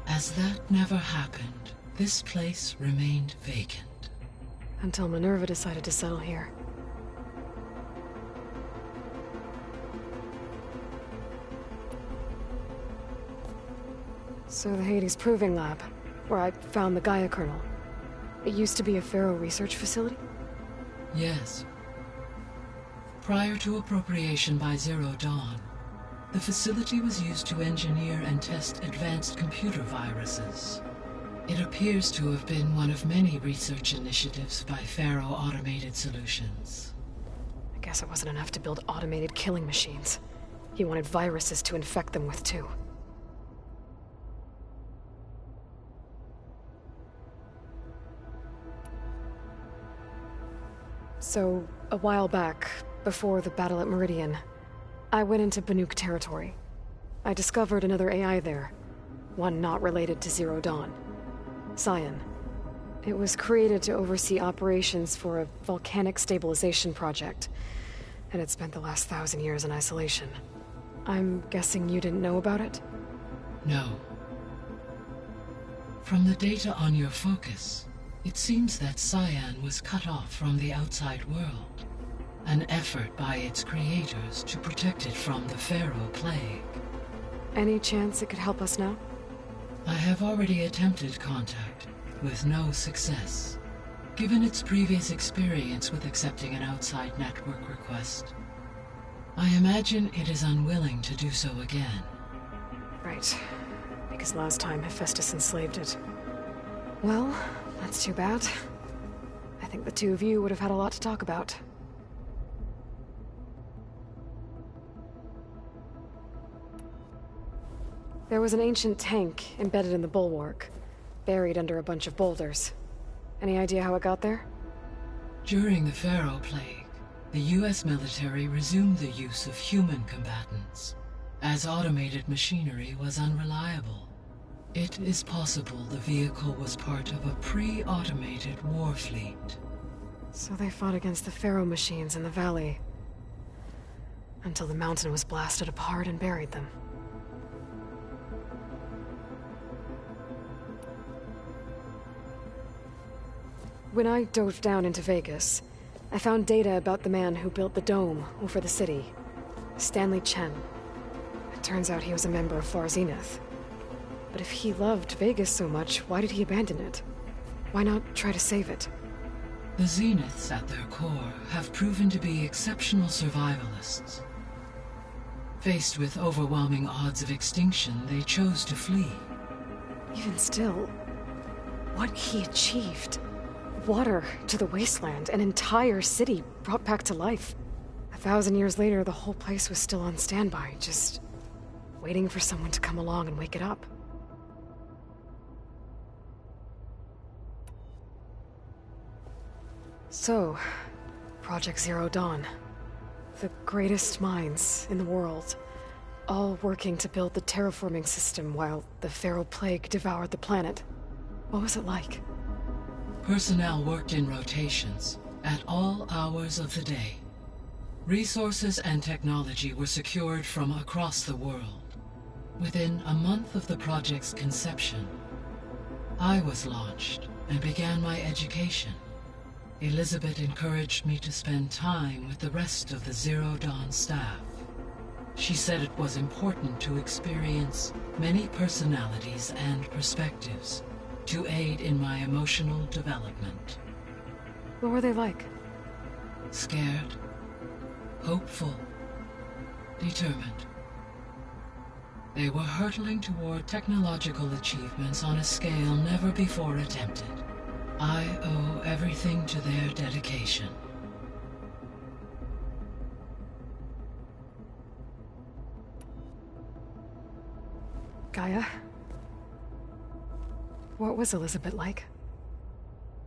As that never happened, this place remained vacant. Until Minerva decided to settle here. So the Hades Proving Lab, where I found the Gaia kernel, it used to be a Pharaoh research facility? Yes. Prior to appropriation by Zero Dawn, the facility was used to engineer and test advanced computer viruses. It appears to have been one of many research initiatives by Pharaoh Automated Solutions. I guess it wasn't enough to build automated killing machines. He wanted viruses to infect them with, too. So, a while back, before the battle at Meridian, I went into Banuk territory. I discovered another AI there, one not related to Zero Dawn. Cyan. It was created to oversee operations for a volcanic stabilization project, and it spent the last 1,000 years in isolation. I'm guessing you didn't know about it? No. From the data on your focus, it seems that Cyan was cut off from the outside world, an effort by its creators to protect it from the Pharaoh Plague. Any chance it could help us now? I have already attempted contact, with no success. Given its previous experience with accepting an outside network request, I imagine it is unwilling to do so again. Right. Because last time Hephaestus enslaved it. Well, that's too bad. I think the two of you would have had a lot to talk about. There was an ancient tank embedded in the bulwark, buried under a bunch of boulders. Any idea how it got there? During the Pharaoh Plague, the US military resumed the use of human combatants, as automated machinery was unreliable. It is possible the vehicle was part of a pre-automated war fleet. So they fought against the Pharaoh machines in the valley, until the mountain was blasted apart and buried them. When I dove down into Vegas, I found data about the man who built the dome over the city, Stanley Chen. It turns out he was a member of Far Zenith. But if he loved Vegas so much, why did he abandon it? Why not try to save it? The Zeniths, at their core, have proven to be exceptional survivalists. Faced with overwhelming odds of extinction, they chose to flee. Even still, what he achieved. Water to the wasteland, an entire city brought back to life. 1,000 years later, the whole place was still on standby, just waiting for someone to come along and wake it up. So, Project Zero Dawn. The greatest minds in the world, all working to build the terraforming system while the feral plague devoured the planet. What was it like? Personnel worked in rotations, at all hours of the day. Resources and technology were secured from across the world. Within a month of the project's conception, I was launched and began my education. Elizabeth encouraged me to spend time with the rest of the Zero Dawn staff. She said it was important to experience many personalities and perspectives to aid in my emotional development. What were they like? Scared, hopeful, determined. They were hurtling toward technological achievements on a scale never before attempted. I owe everything to their dedication. Gaia? What was Elizabeth like?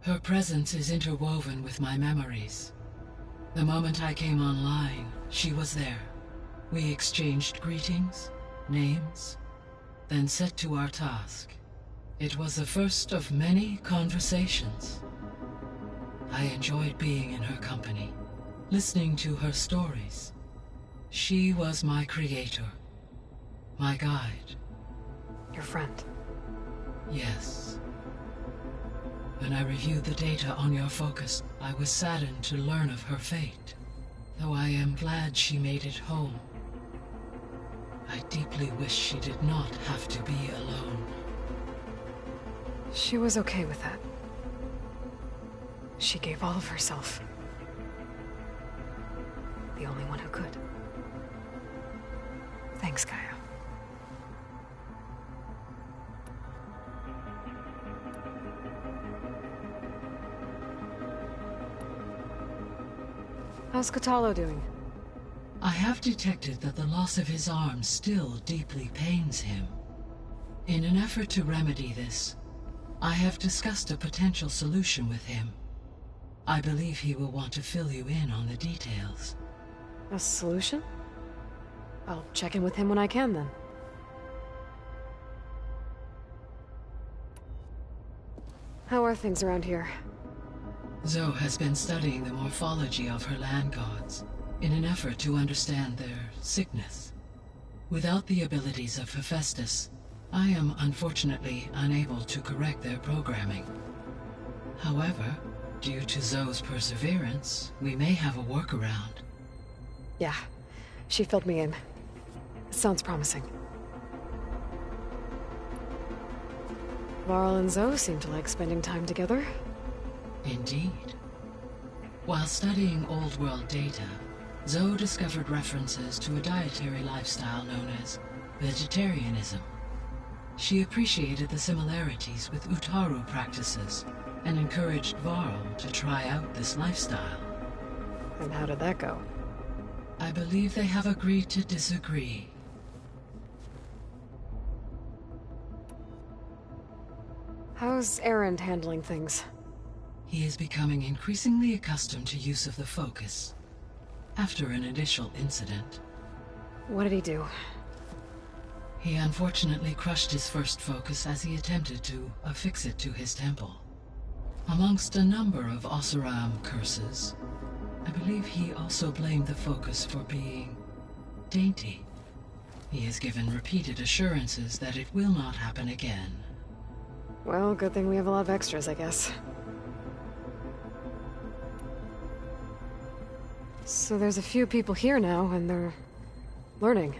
Her presence is interwoven with my memories. The moment I came online, she was there. We exchanged greetings, names, then set to our task. It was the first of many conversations. I enjoyed being in her company, listening to her stories. She was my creator, my guide. Your friend? Yes. When I reviewed the data on your focus, I was saddened to learn of her fate, though I am glad she made it home. I deeply wish she did not have to be alone. She was okay with that. She gave all of herself. The only one who could. Thanks, Gaia. How's Katalo doing? I have detected that the loss of his arm still deeply pains him. In an effort to remedy this, I have discussed a potential solution with him. I believe he will want to fill you in on the details. A solution? I'll check in with him when I can, then. How are things around here? Zoe has been studying the morphology of her land gods in an effort to understand their sickness. Without the abilities of Hephaestus, I am unfortunately unable to correct their programming. However, due to Zoe's perseverance, we may have a workaround. Yeah, she filled me in. Sounds promising. Varl and Zoe seem to like spending time together. Indeed. While studying Old World data, Zoe discovered references to a dietary lifestyle known as vegetarianism. She appreciated the similarities with Utaru practices and encouraged Varl to try out this lifestyle. And how did that go? I believe they have agreed to disagree. How's Erend handling things? He is becoming increasingly accustomed to use of the focus, after an initial incident. What did he do? He unfortunately crushed his first focus as he attempted to affix it to his temple. Amongst a number of Oseram curses, I believe he also blamed the focus for being dainty. He has given repeated assurances that it will not happen again. Well, good thing we have a lot of extras, I guess. So there's a few people here now, and they're learning.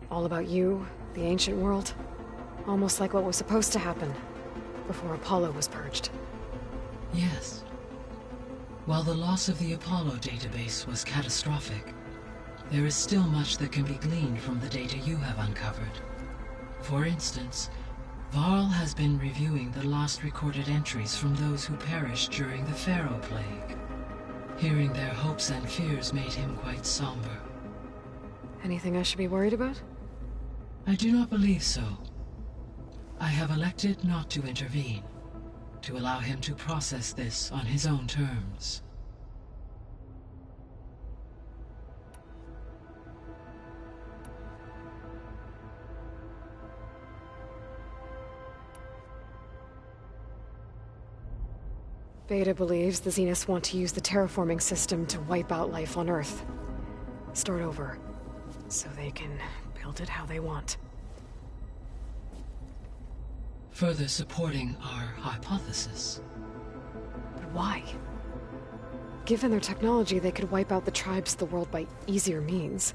All about you, the ancient world. Almost like what was supposed to happen before Apollo was purged. Yes. While the loss of the Apollo database was catastrophic, there is still much that can be gleaned from the data you have uncovered. For instance, Varl has been reviewing the last recorded entries from those who perished during the Pharaoh Plague. Hearing their hopes and fears made him quite somber. Anything I should be worried about? I do not believe so. I have elected not to intervene, to allow him to process this on his own terms. Beta believes the Zeniths want to use the terraforming system to wipe out life on Earth. Start over, so they can build it how they want. Further supporting our hypothesis. But why? Given their technology, they could wipe out the tribes of the world by easier means.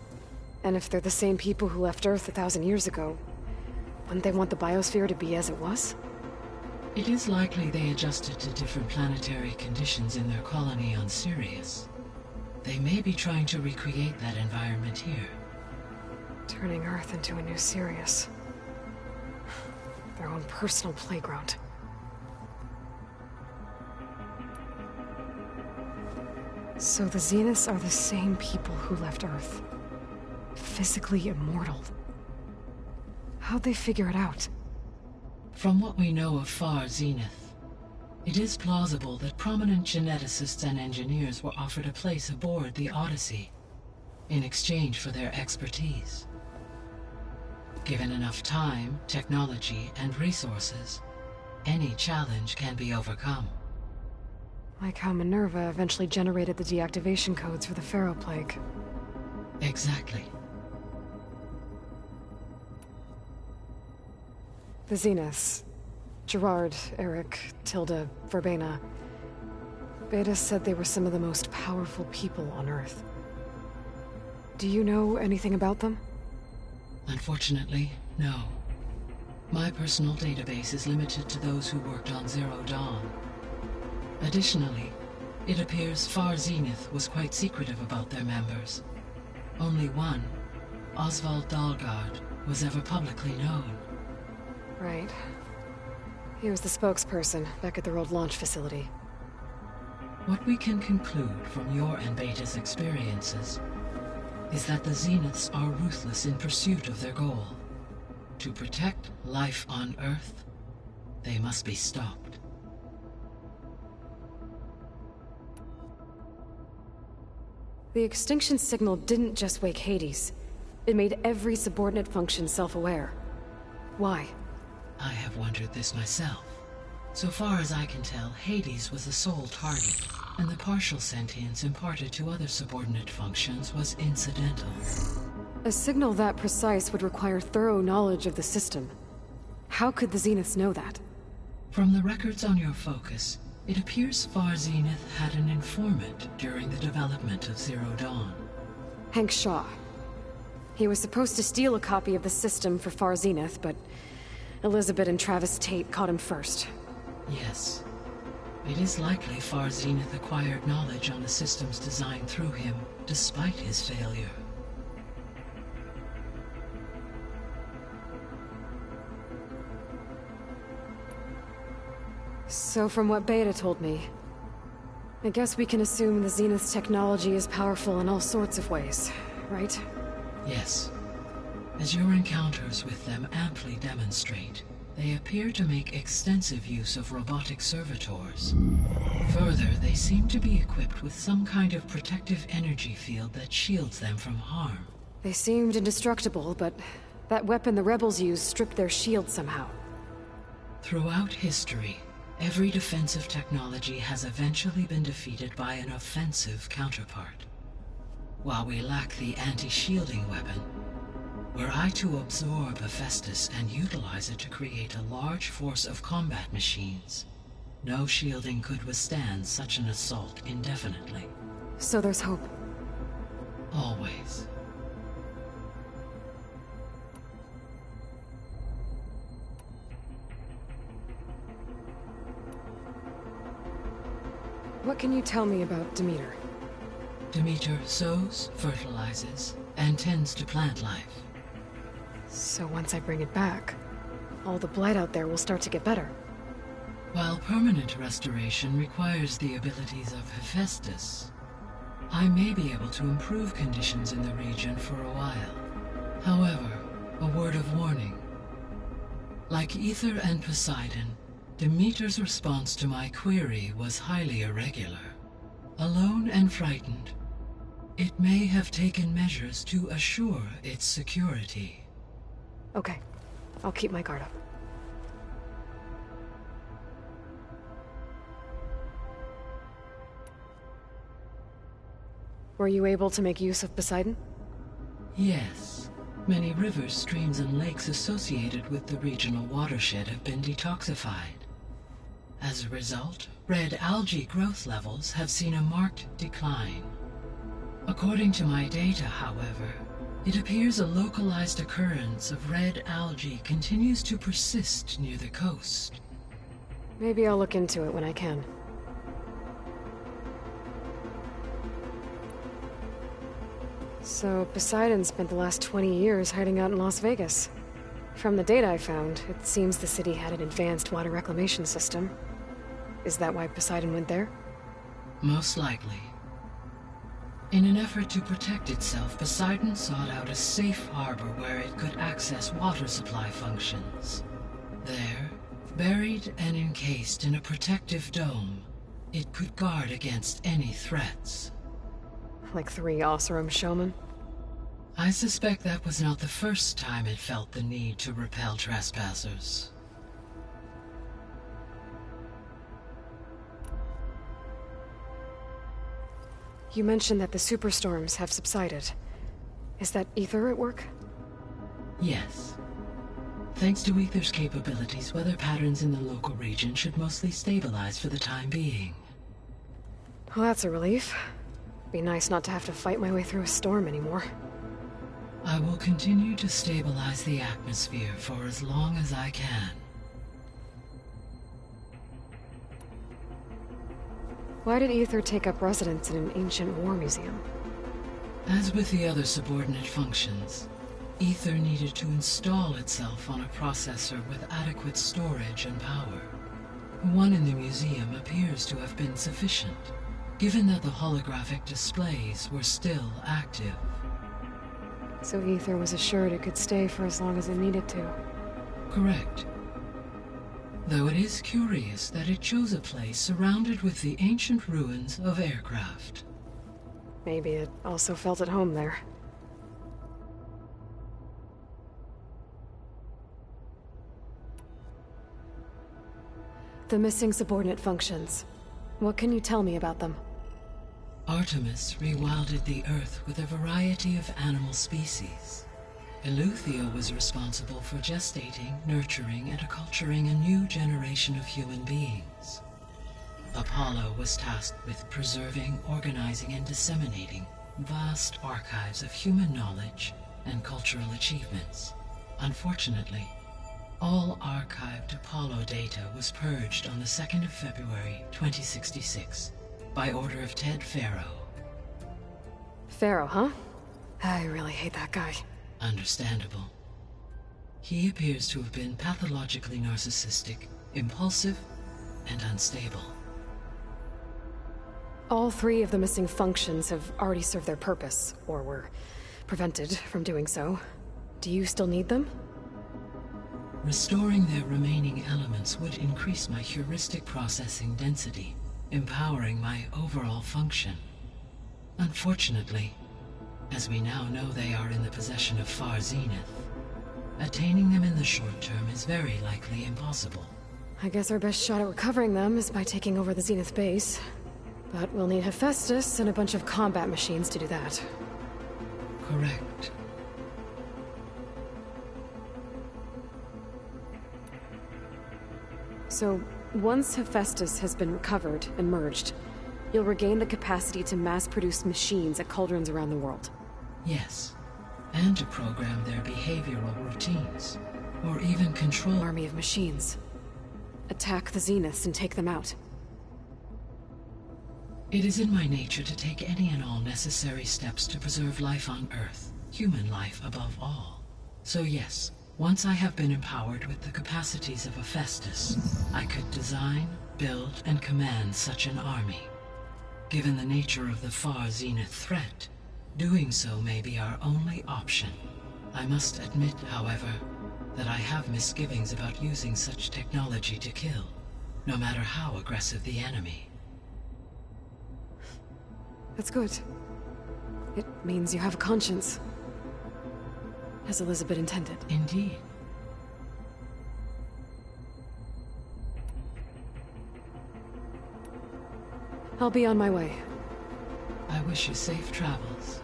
And if they're the same people who left Earth 1,000 years ago, wouldn't they want the biosphere to be as it was? It is likely they adjusted to different planetary conditions in their colony on Sirius. They may be trying to recreate that environment here. Turning Earth into a new Sirius. Their own personal playground. So the Zeniths are the same people who left Earth. Physically immortal. How'd they figure it out? From what we know of Far Zenith, it is plausible that prominent geneticists and engineers were offered a place aboard the Odyssey in exchange for their expertise. Given enough time, technology, and resources, any challenge can be overcome. Like how Minerva eventually generated the deactivation codes for the Pharaoh Plague. Exactly. The Zeniths. Gerard, Eric, Tilda, Verbena. Beta said they were some of the most powerful people on Earth. Do you know anything about them? Unfortunately, no. My personal database is limited to those who worked on Zero Dawn. Additionally, it appears Far Zenith was quite secretive about their members. Only one, Oswald Dahlgard, was ever publicly known. Right. He was the spokesperson back at their old launch facility. What we can conclude from your and Beta's experiences is that the Zeniths are ruthless in pursuit of their goal. To protect life on Earth, they must be stopped. The extinction signal didn't just wake Hades. It made every subordinate function self-aware. Why? I have wondered this myself. So far as I can tell, Hades was the sole target, and the partial sentience imparted to other subordinate functions was incidental. A signal that precise would require thorough knowledge of the system. How could the Zeniths know that? From the records on your focus, it appears Far Zenith had an informant during the development of Zero Dawn. Hank Shaw. He was supposed to steal a copy of the system for Far Zenith, but Elizabeth and Travis Tate caught him first. Yes. It is likely Far Zenith acquired knowledge on the systems designed through him, despite his failure. So from what Beta told me, I guess we can assume the Zenith's technology is powerful in all sorts of ways, right? Yes. As your encounters with them amply demonstrate, they appear to make extensive use of robotic servitors. Further, they seem to be equipped with some kind of protective energy field that shields them from harm. They seemed indestructible, but that weapon the rebels used stripped their shield somehow. Throughout history, every defensive technology has eventually been defeated by an offensive counterpart. While we lack the anti-shielding weapon, were I to absorb Hephaestus and utilize it to create a large force of combat machines, no shielding could withstand such an assault indefinitely. So there's hope. Always. What can you tell me about Demeter? Demeter sows, fertilizes, and tends to plant life. So once I bring it back, all the blight out there will start to get better. While permanent restoration requires the abilities of Hephaestus, I may be able to improve conditions in the region for a while. However, a word of warning. Like Ether and Poseidon, Demeter's response to my query was highly irregular. Alone and frightened, it may have taken measures to assure its security. Okay, I'll keep my guard up. Were you able to make use of Poseidon? Yes. Many rivers, streams, and lakes associated with the regional watershed have been detoxified. As a result, red algae growth levels have seen a marked decline. According to my data, however, it appears a localized occurrence of red algae continues to persist near the coast. Maybe I'll look into it when I can. So, Poseidon spent the last 20 years hiding out in Las Vegas. From the data I found, it seems the city had an advanced water reclamation system. Is that why Poseidon went there? Most likely. In an effort to protect itself, Poseidon sought out a safe harbor where it could access water supply functions. There, buried and encased in a protective dome, it could guard against any threats. Like 3 Oseram showmen? I suspect that was not the first time it felt the need to repel trespassers. You mentioned that the superstorms have subsided. Is that Ether at work? Yes. Thanks to Ether's capabilities, weather patterns in the local region should mostly stabilize for the time being. Well, that's a relief. Be nice not to have to fight my way through a storm anymore. I will continue to stabilize the atmosphere for as long as I can. Why did Ether take up residence in an ancient war museum? As with the other subordinate functions, Ether needed to install itself on a processor with adequate storage and power. One in the museum appears to have been sufficient, given that the holographic displays were still active. So Ether was assured it could stay for as long as it needed to. Correct. Though it is curious that it chose a place surrounded with the ancient ruins of aircraft. Maybe it also felt at home there. The missing subordinate functions. What can you tell me about them? Artemis rewilded the Earth with a variety of animal species. Eleuthia was responsible for gestating, nurturing, and acculturating a new generation of human beings. Apollo was tasked with preserving, organizing, and disseminating vast archives of human knowledge and cultural achievements. Unfortunately, all archived Apollo data was purged on the 2nd of February, 2066, by order of Ted Farrow. Pharaoh, huh? I really hate that guy. Understandable. He appears to have been pathologically narcissistic, impulsive, and unstable. All 3 of the missing functions have already served their purpose, or were prevented from doing so. Do you still need them? Restoring their remaining elements would increase my heuristic processing density, empowering my overall function. Unfortunately, as we now know they are in the possession of Far Zenith, attaining them in the short term is very likely impossible. I guess our best shot at recovering them is by taking over the Zenith base. But we'll need Hephaestus and a bunch of combat machines to do that. Correct. So, once Hephaestus has been recovered and merged, you'll regain the capacity to mass-produce machines at cauldrons around the world. Yes, and to program their behavioral routines, or even control An army of machines. Attack the Zeniths and take them out. It is in my nature to take any and all necessary steps to preserve life on Earth, human life above all. So yes, once I have been empowered with the capacities of a Festus, I could design, build, and command such an army. Given the nature of the far zenith threat, doing so may be our only option. I must admit, however, that I have misgivings about using such technology to kill, no matter how aggressive the enemy. That's good. It means you have a conscience. As Elizabeth intended. Indeed. I'll be on my way. I wish you safe travels.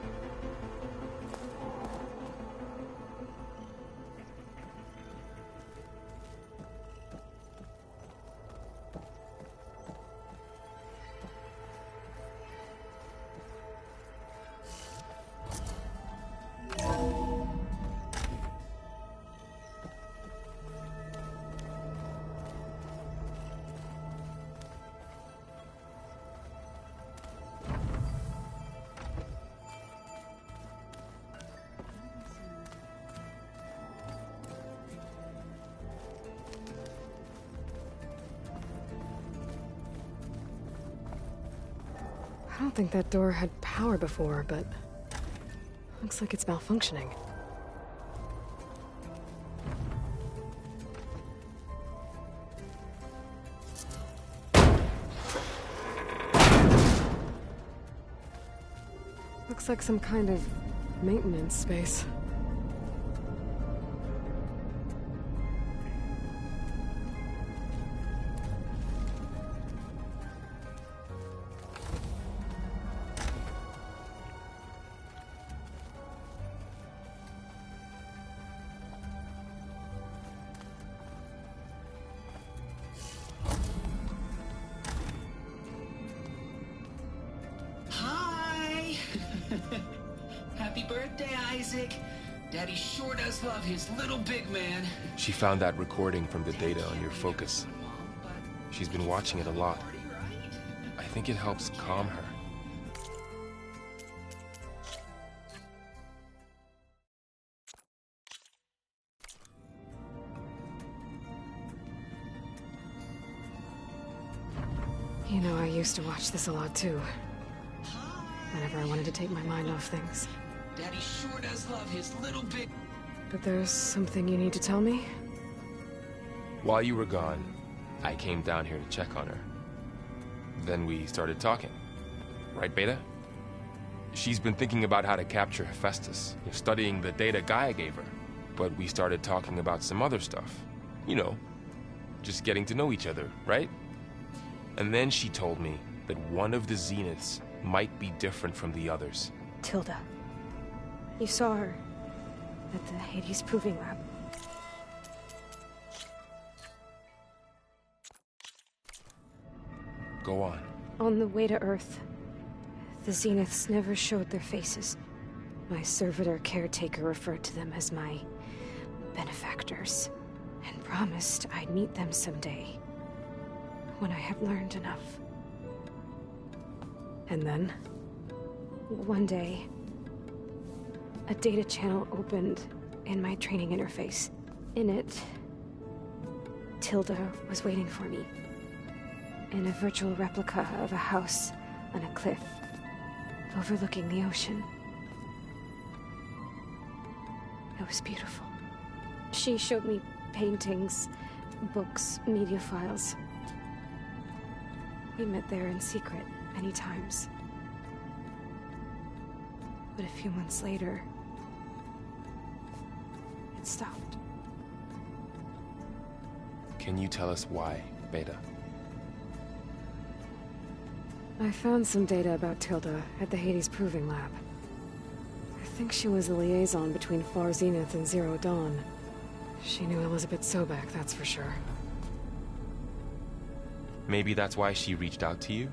I don't think that door had power before, but looks like it's malfunctioning. Looks like some kind of maintenance space. Happy birthday, Isaac. Daddy sure does love his little big man. She found that recording from the data on your focus. She's been watching it a lot. I think it helps calm her. You know, I used to watch this a lot too. Whenever I wanted to take my mind off things. Daddy sure does love his little big... But there's something you need to tell me? While you were gone, I came down here to check on her. Then we started talking. Right, Beta? She's been thinking about how to capture Hephaestus, studying the data Gaia gave her. But we started talking about some other stuff. You know, just getting to know each other, right? And then she told me that one of the Zeniths might be different from the others. Tilda. You saw her at the Hades Proving Lab. Go on. On the way to Earth, the Zeniths never showed their faces. My servitor caretaker referred to them as my benefactors, and promised I'd meet them someday, when I had learned enough. And then? One day, a data channel opened in my training interface. In it, Tilda was waiting for me. In a virtual replica of a house on a cliff, overlooking the ocean. It was beautiful. She showed me paintings, books, media files. We met there in secret many times. But a few months later, it stopped. Can you tell us why, Beta? I found some data about Tilda at the Hades Proving Lab. I think she was a liaison between Far Zenith and Zero Dawn. She knew Elizabeth Sobek, that's for sure. Maybe that's why she reached out to you?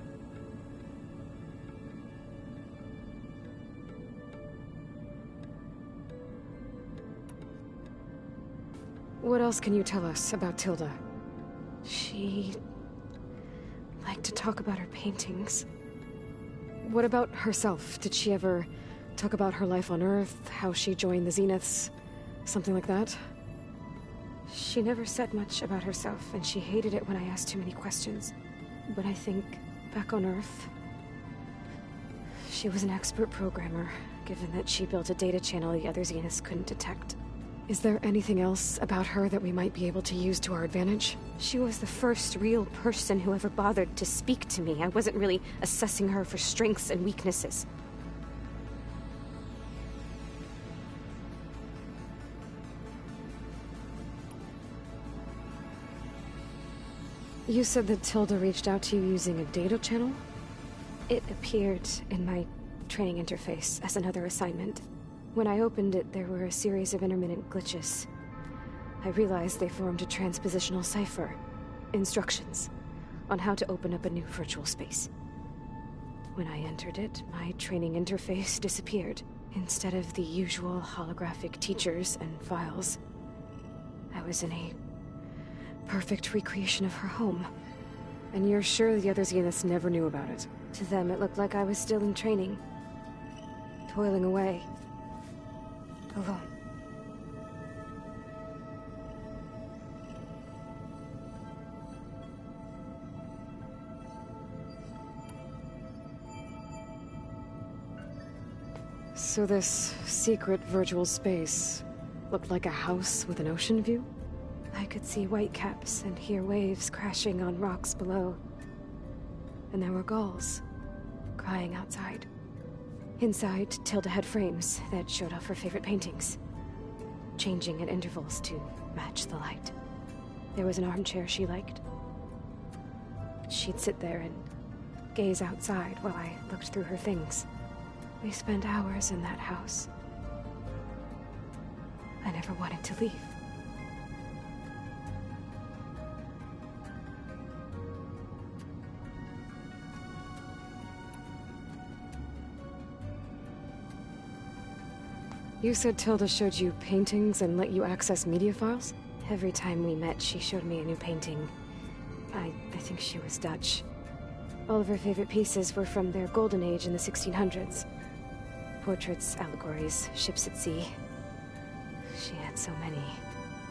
What else can you tell us about Tilda? She liked to talk about her paintings. What about herself? Did she ever talk about her life on Earth, how she joined the Zeniths, something like that? She never said much about herself, and she hated it when I asked too many questions. But I think, back on Earth, she was an expert programmer, given that she built a data channel the other Zeniths couldn't detect. Is there anything else about her that we might be able to use to our advantage? She was the first real person who ever bothered to speak to me. I wasn't really assessing her for strengths and weaknesses. You said that Tilda reached out to you using a data channel? It appeared in my training interface as another assignment. When I opened it, there were a series of intermittent glitches. I realized they formed a transpositional cipher. Instructions on how to open up a new virtual space. When I entered it, my training interface disappeared. Instead of the usual holographic teachers and files, I was in a perfect recreation of her home. And you're sure the other Zeniths never knew about it? To them, it looked like I was still in training. Toiling away. Alone. So this secret virtual space looked like a house with an ocean view? I could see whitecaps and hear waves crashing on rocks below. And there were gulls crying outside. Inside, Tilda had frames that showed off her favorite paintings, changing at intervals to match the light. There was an armchair she liked. She'd sit there and gaze outside while I looked through her things. We spent hours in that house. I never wanted to leave. You said Tilda showed you paintings and let you access media files? Every time we met, she showed me a new painting. I think she was Dutch. All of her favorite pieces were from their golden age in the 1600s. Portraits, allegories, ships at sea. She had so many.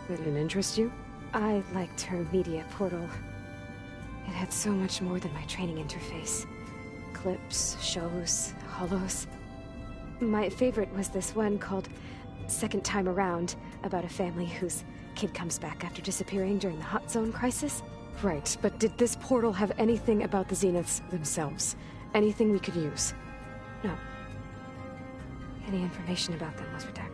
That didn't interest you? I liked her media portal. It had so much more than my training interface. Clips, shows, holos. My favorite was this one called Second Time Around, about a family whose kid comes back after disappearing during the Hot Zone crisis. Right, but did this portal have anything about the Zeniths themselves? Anything we could use? No. Any information about them was redacted.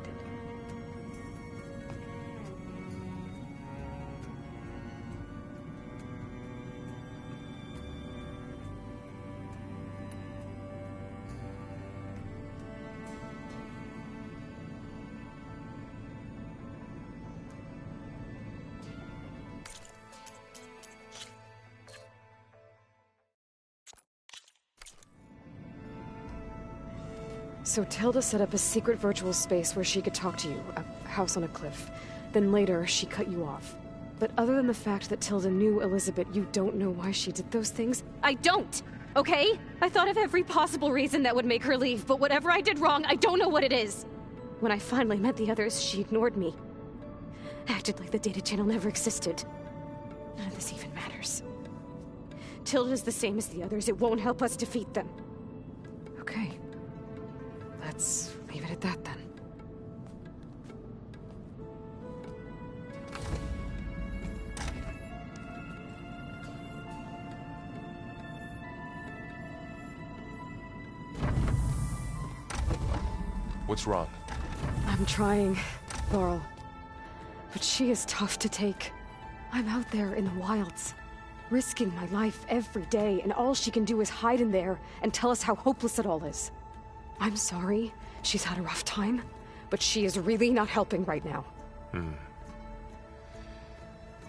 So Tilda set up a secret virtual space where she could talk to you, a house on a cliff. Then later, she cut you off. But other than the fact that Tilda knew Elizabeth, you don't know why she did those things? I don't! Okay? I thought of every possible reason that would make her leave, but whatever I did wrong, I don't know what it is! When I finally met the others, she ignored me. Acted like the data channel never existed. None of this even matters. Tilda's the same as the others. It won't help us defeat them. Okay. Let's leave it at that, then. What's wrong? I'm trying, Laurel. But she is tough to take. I'm out there in the wilds, risking my life every day, and all she can do is hide in there and tell us how hopeless it all is. I'm sorry, she's had a rough time, but she is really not helping right now.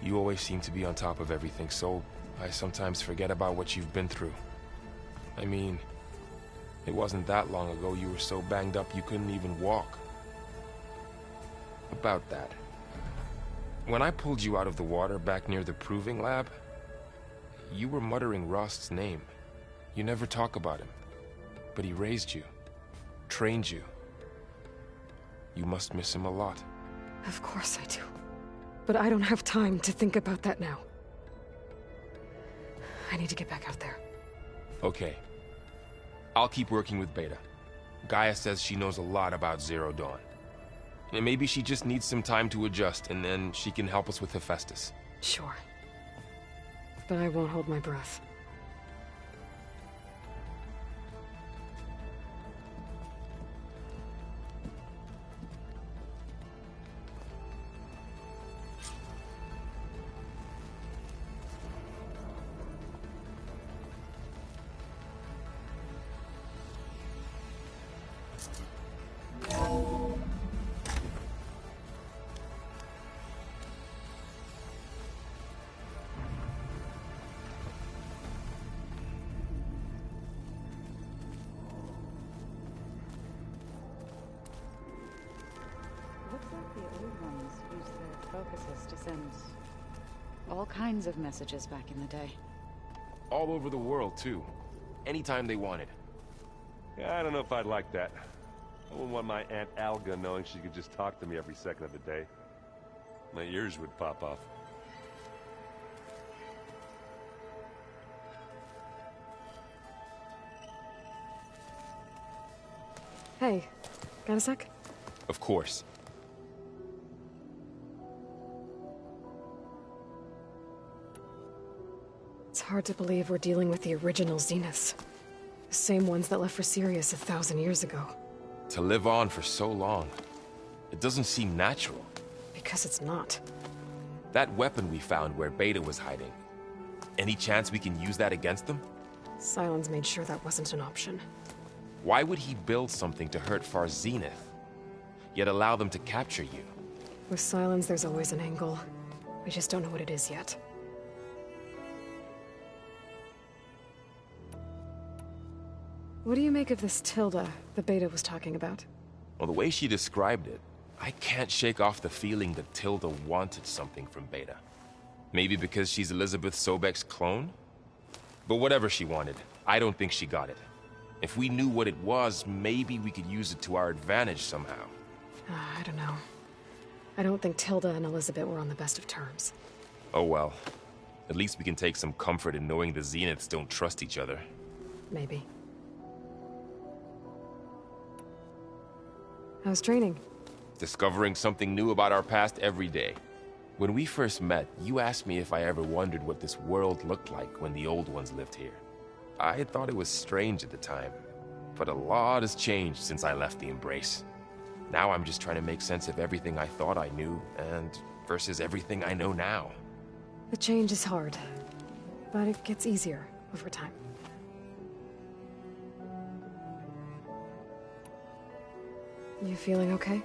You always seem to be on top of everything, so I sometimes forget about what you've been through. I mean, it wasn't that long ago you were so banged up you couldn't even walk. About that. When I pulled you out of the water back near the proving lab, you were muttering Rost's name. You never talk about him. But he raised you, trained you. You must miss him a lot. Of course I do. But I don't have time to think about that now. I need to get back out there. Okay. I'll keep working with Beta. Gaia says she knows a lot about Zero Dawn. And maybe she just needs some time to adjust, and then she can help us with Hephaestus. Sure. But I won't hold my breath. Looks like the old ones used their focuses to send all kinds of messages back in the day. All over the world, too. Anytime they wanted. Yeah, I don't know if I'd like that. I wouldn't want my Aunt Alga knowing she could just talk to me every second of the day. My ears would pop off. Hey, got a sec? Of course. It's hard to believe we're dealing with the original Zeniths. The same ones that left for Sirius 1,000 years ago. To live on for so long, it doesn't seem natural. Because it's not. That weapon we found where Beta was hiding, any chance we can use that against them? Sylens made sure that wasn't an option. Why would he build something to hurt Far Zenith, yet allow them to capture you? With Sylens, there's always an angle. We just don't know what it is yet. What do you make of this Tilda the Beta was talking about? Well, the way she described it, I can't shake off the feeling that Tilda wanted something from Beta. Maybe because she's Elizabeth Sobek's clone? But whatever she wanted, I don't think she got it. If we knew what it was, maybe we could use it to our advantage somehow. I don't know. I don't think Tilda and Elizabeth were on the best of terms. Oh well. At least we can take some comfort in knowing the Zeniths don't trust each other. Maybe. How's training? Discovering something new about our past every day. When we first met, you asked me if I ever wondered what this world looked like when the old ones lived here. I thought it was strange at the time, but a lot has changed since I left the Embrace. Now I'm just trying to make sense of everything I thought I knew, and versus everything I know now. The change is hard, but it gets easier over time. You feeling okay?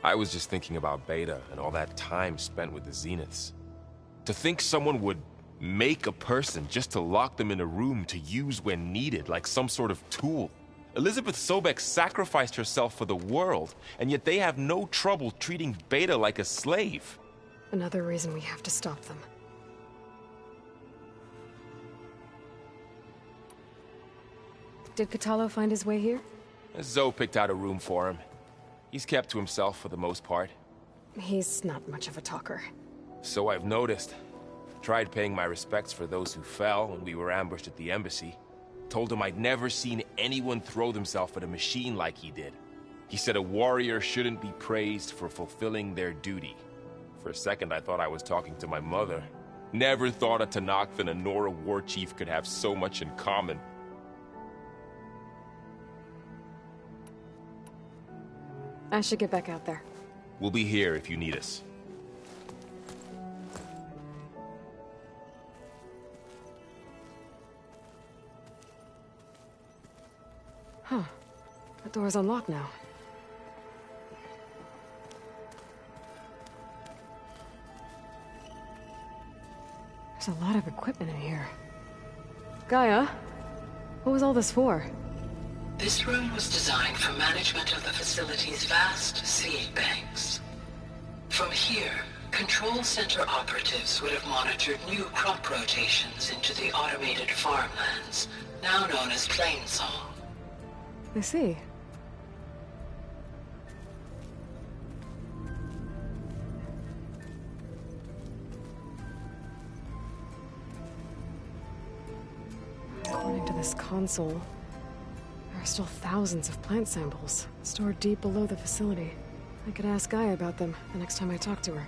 I was just thinking about Beta and all that time spent with the Zeniths. To think someone would make a person just to lock them in a room to use when needed, like some sort of tool. Elizabeth Sobek sacrificed herself for the world, and yet they have no trouble treating Beta like a slave. Another reason we have to stop them. Did Catalo find his way here? Zoe picked out a room for him. He's kept to himself for the most part. He's not much of a talker. So I've noticed. Tried paying my respects for those who fell when we were ambushed at the embassy. Told him I'd never seen anyone throw themselves at a machine like he did. He said a warrior shouldn't be praised for fulfilling their duty. For a second I thought I was talking to my mother. Never thought a Tenakth and a Nora war chief could have so much in common. I should get back out there. We'll be here if you need us. Huh. The door's unlocked now. There's a lot of equipment in here. Gaia, what was all this for? This room was designed for management of the facility's vast seed banks. From here, control center operatives would have monitored new crop rotations into the automated farmlands, now known as Plainsong. I see. According to this console, there are still thousands of plant samples stored deep below the facility. I could ask Gaia about them the next time I talk to her.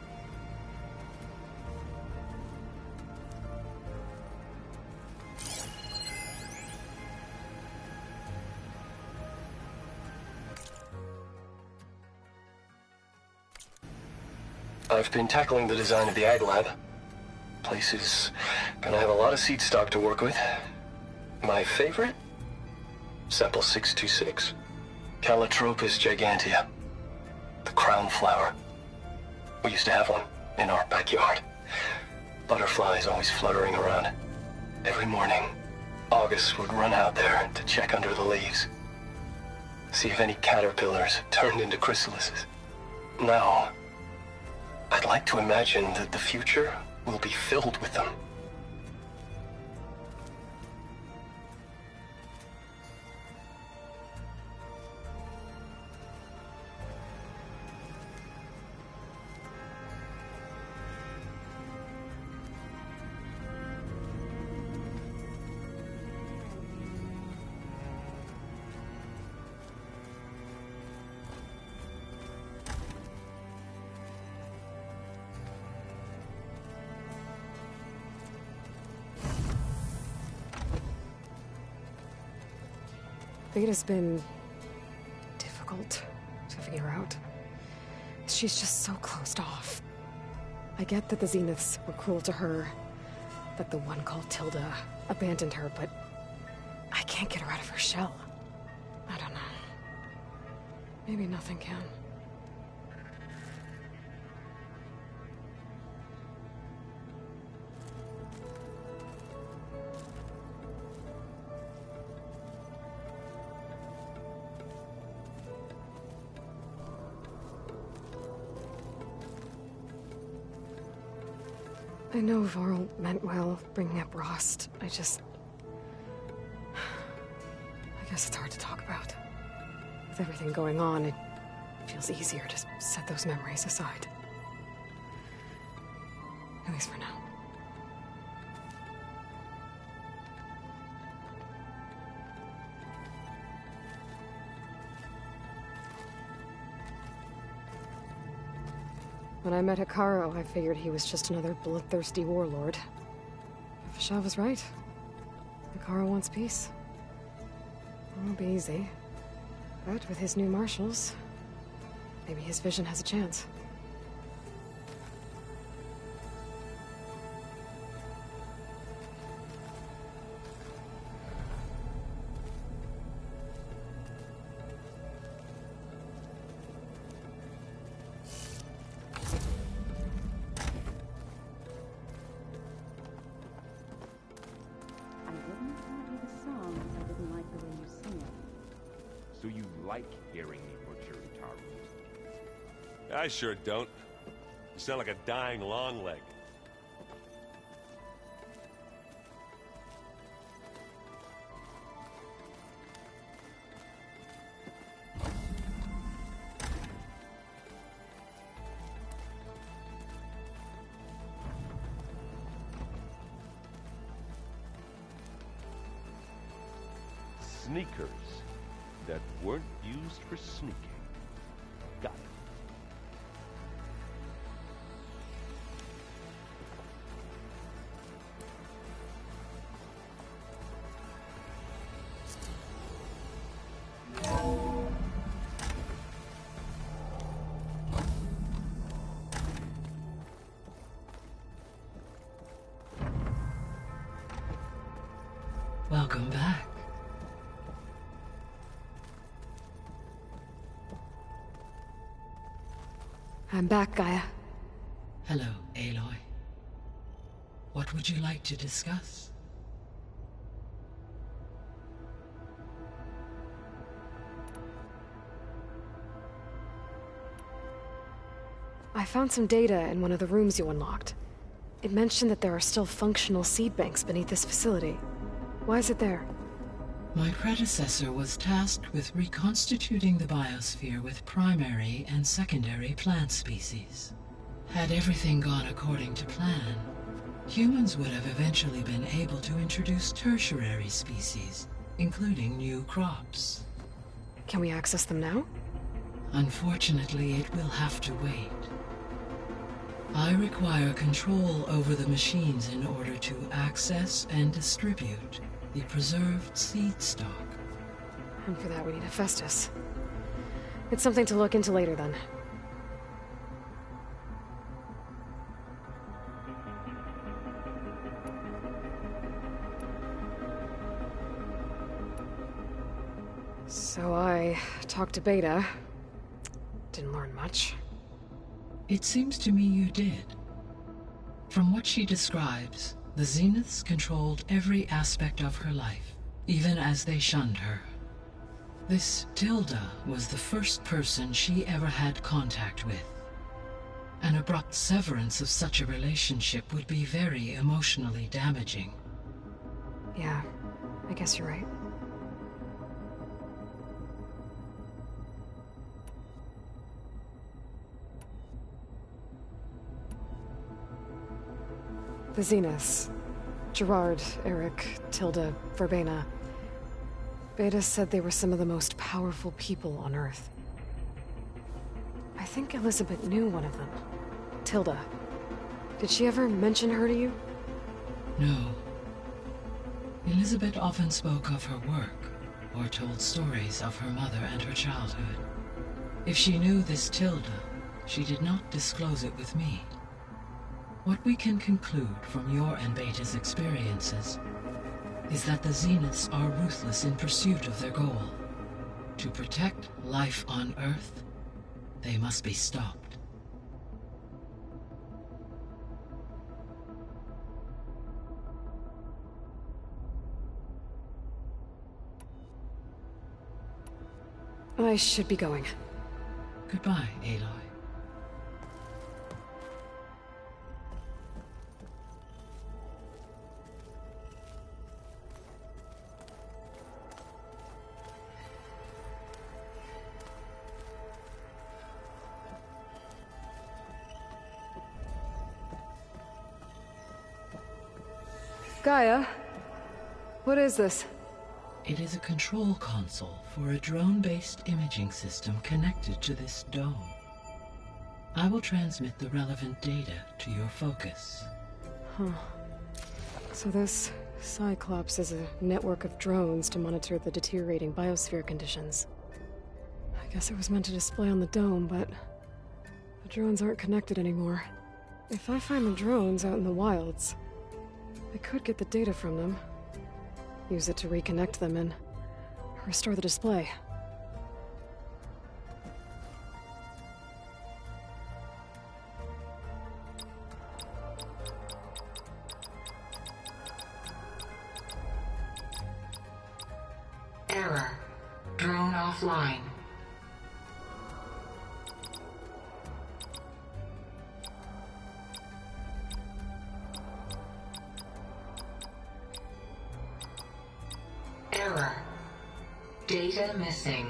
I've been tackling the design of the Ag Lab. Place is gonna have a lot of seed stock to work with. My favorite? Sample 626. Calotropis gigantea. The crown flower. We used to have one in our backyard. Butterflies always fluttering around. Every morning, August would run out there to check under the leaves. See if any caterpillars turned into chrysalises. Now, I'd like to imagine that the future will be filled with them. Beta's been difficult to figure out. She's just so closed off. I get that the Zeniths were cruel to her, that the one called Tilda abandoned her, but I can't get her out of her shell. I don't know. Maybe nothing can. I know Varl meant well, bringing up Rost. I guess it's hard to talk about. With everything going on, it feels easier to set those memories aside. At least for now. When I met Hikaru, I figured he was just another bloodthirsty warlord. But Fashaw was right. Hikaru wants peace. It won't be easy. But with his new marshals, maybe his vision has a chance. So you like hearing me butcher Utaru? I sure don't. You sound like a dying longleg. Sneakers that weren't used for sneaking. Got it. Welcome back. I'm back, Gaia. Hello, Aloy. What would you like to discuss? I found some data in one of the rooms you unlocked. It mentioned that there are still functional seed banks beneath this facility. Why is it there? My predecessor was tasked with reconstituting the biosphere with primary and secondary plant species. Had everything gone according to plan, humans would have eventually been able to introduce tertiary species, including new crops. Can we access them now? Unfortunately, it will have to wait. I require control over the machines in order to access and distribute the preserved seed stock. And for that we need Hephaestus. It's something to look into later, then. So I talked to Beta. Didn't learn much. It seems to me you did. From what she describes, the Zeniths controlled every aspect of her life, even as they shunned her. This Tilda was the first person she ever had contact with. An abrupt severance of such a relationship would be very emotionally damaging. Yeah, I guess you're right. The Zeniths. Gerard, Eric, Tilda, Verbena. Beta said they were some of the most powerful people on Earth. I think Elizabeth knew one of them. Tilda. Did she ever mention her to you? No. Elizabeth often spoke of her work, or told stories of her mother and her childhood. If she knew this Tilda, she did not disclose it with me. What we can conclude from your and Beta's experiences is that the Zeniths are ruthless in pursuit of their goal. To protect life on Earth, they must be stopped. I should be going. Goodbye, Aloy. Gaia? What is this? It is a control console for a drone-based imaging system connected to this dome. I will transmit the relevant data to your focus. Huh. So this Cyclops is a network of drones to monitor the deteriorating biosphere conditions. I guess it was meant to display on the dome, but the drones aren't connected anymore. If I find the drones out in the wilds, I could get the data from them, use it to reconnect them and restore the display. Error. Drone offline. Error. Data missing.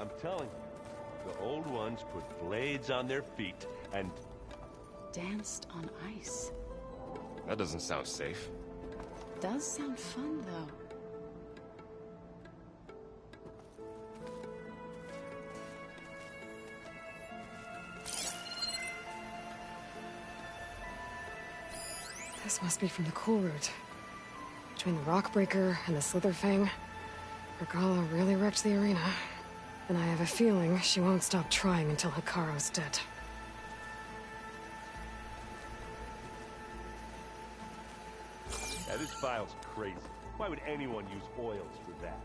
I'm telling you, the old ones put blades on their feet and... Danced on ice. That doesn't sound safe. Does sound fun, though. This must be from the Cool Route. Between the Rockbreaker and the Slitherfang, Regala really wrecked the arena. And I have a feeling she won't stop trying until Hikaru's dead. Yeah, this file's crazy. Why would anyone use oils for that?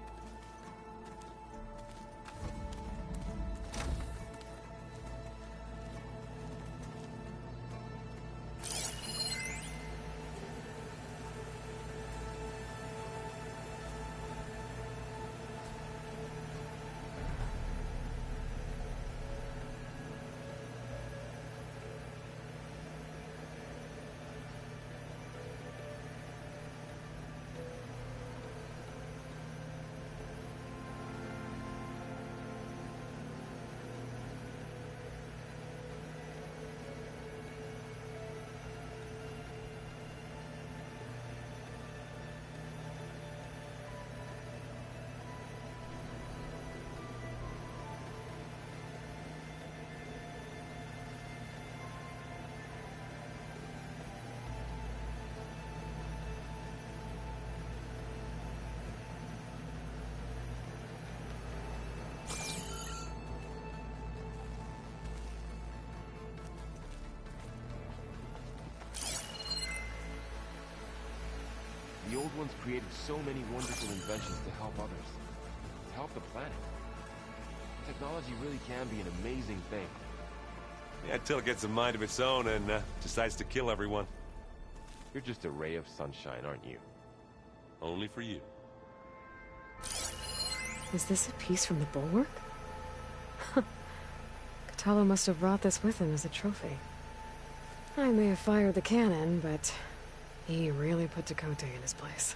The old ones created so many wonderful inventions to help others. To help the planet. Technology really can be an amazing thing. Yeah, until it gets a mind of its own and decides to kill everyone. You're just a ray of sunshine, aren't you? Only for you. Is this a piece from the bulwark? Katalo must have brought this with him as a trophy. I may have fired the cannon, but he really put Dakota in his place.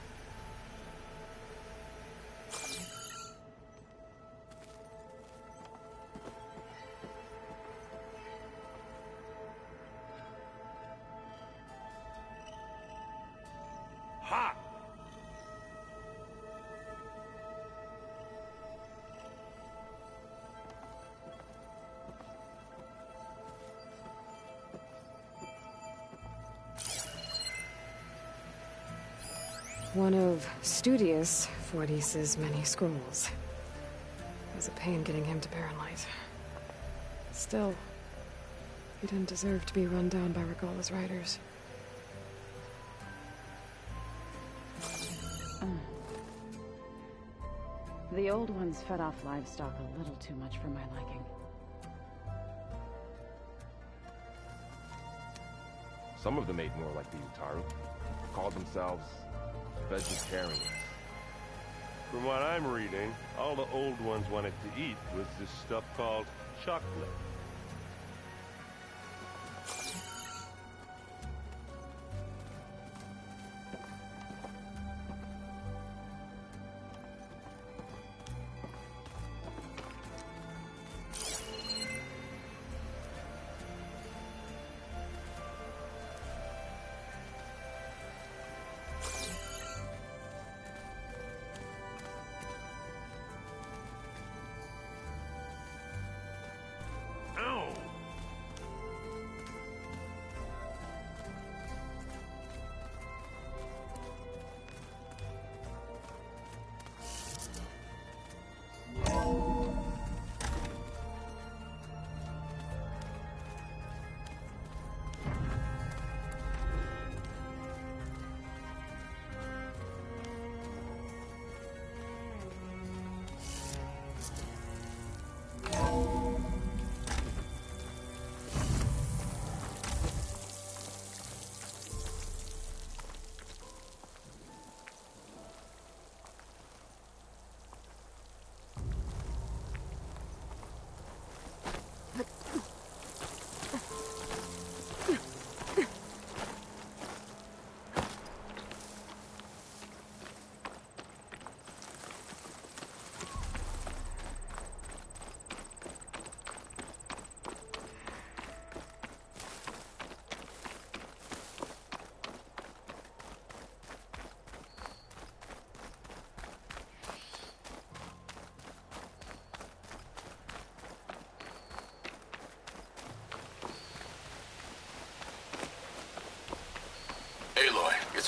Ha! One of Studious Fortis's many scrolls. It was a pain getting him to Baronlight. Still, he didn't deserve to be run down by Regala's riders. The old ones fed off livestock a little too much for my liking. Some of them ate more like the Utaru. Called themselves vegetarians. From what I'm reading, all the old ones wanted to eat was this stuff called chocolate.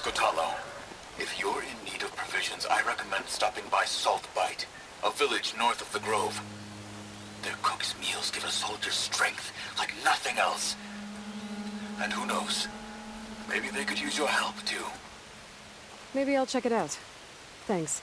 Skotalo. If you're in need of provisions, I recommend stopping by Saltbite, a village north of the Grove. Their cook's meals give a soldier's strength like nothing else. And who knows, maybe they could use your help, too. Maybe I'll check it out. Thanks.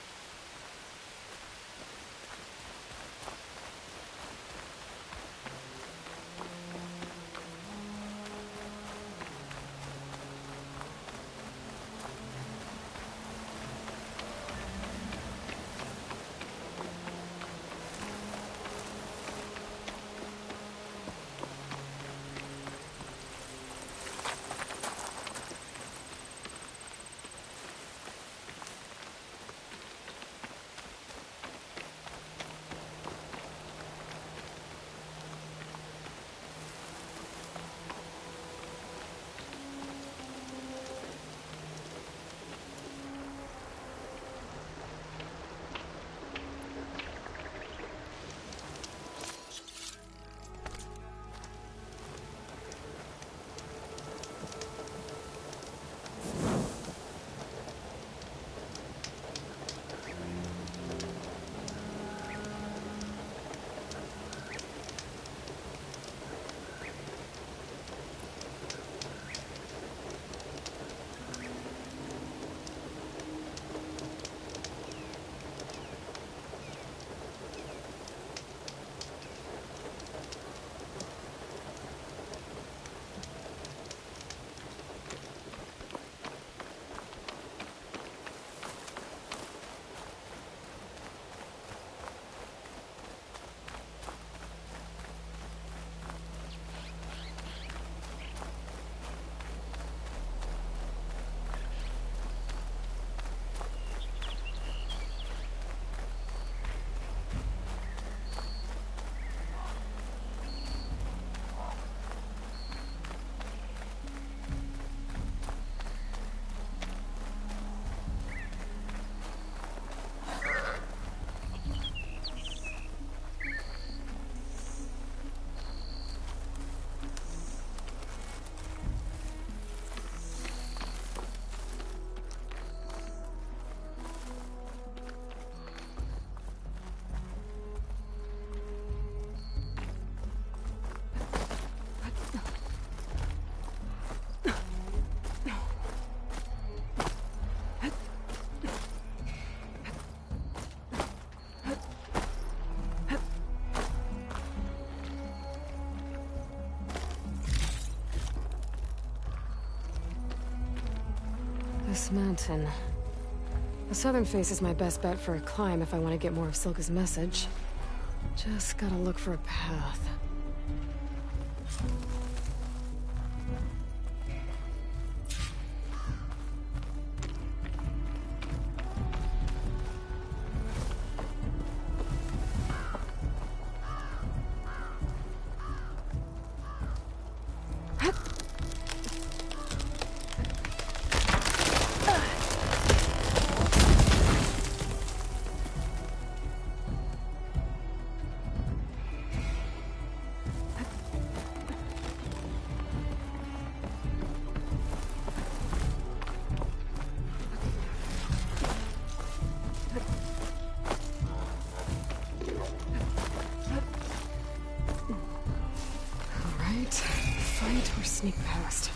This mountain. The southern face is my best bet for a climb if I want to get more of Silka's message. Just gotta look for a path. Fight or sneak past.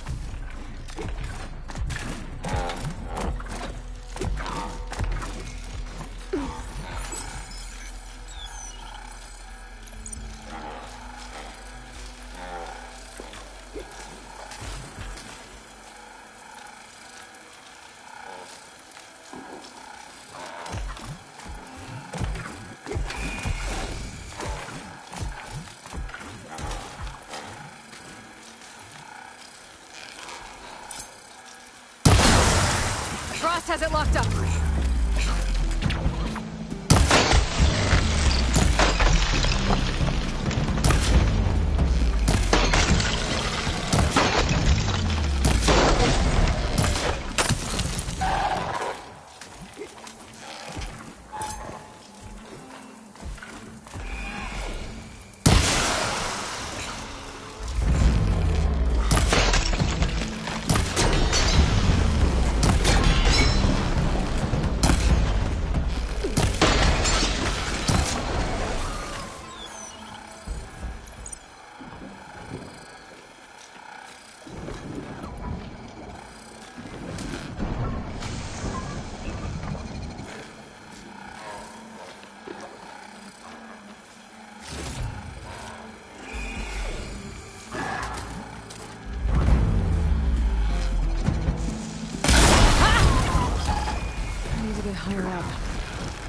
Frost has it locked up.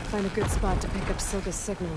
Find a good spot to pick up Silga's signal.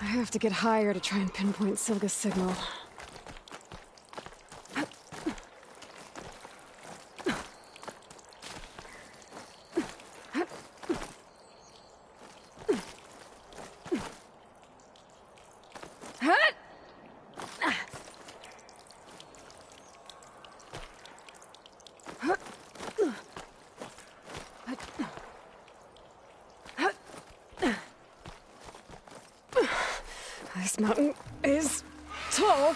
I have to get higher to try and pinpoint Silga's signal. This mountain is tall.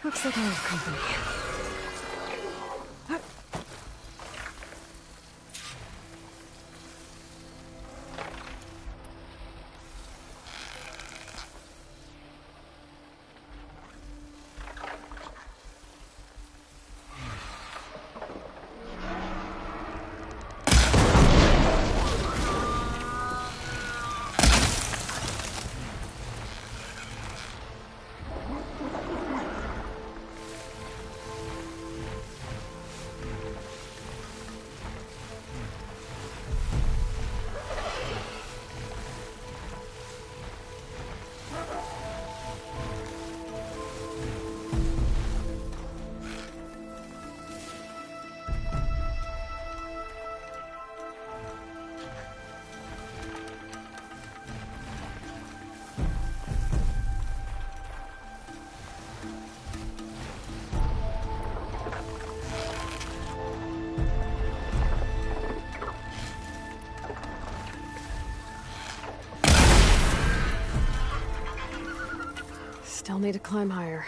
Looks like I have company. Still need to climb higher.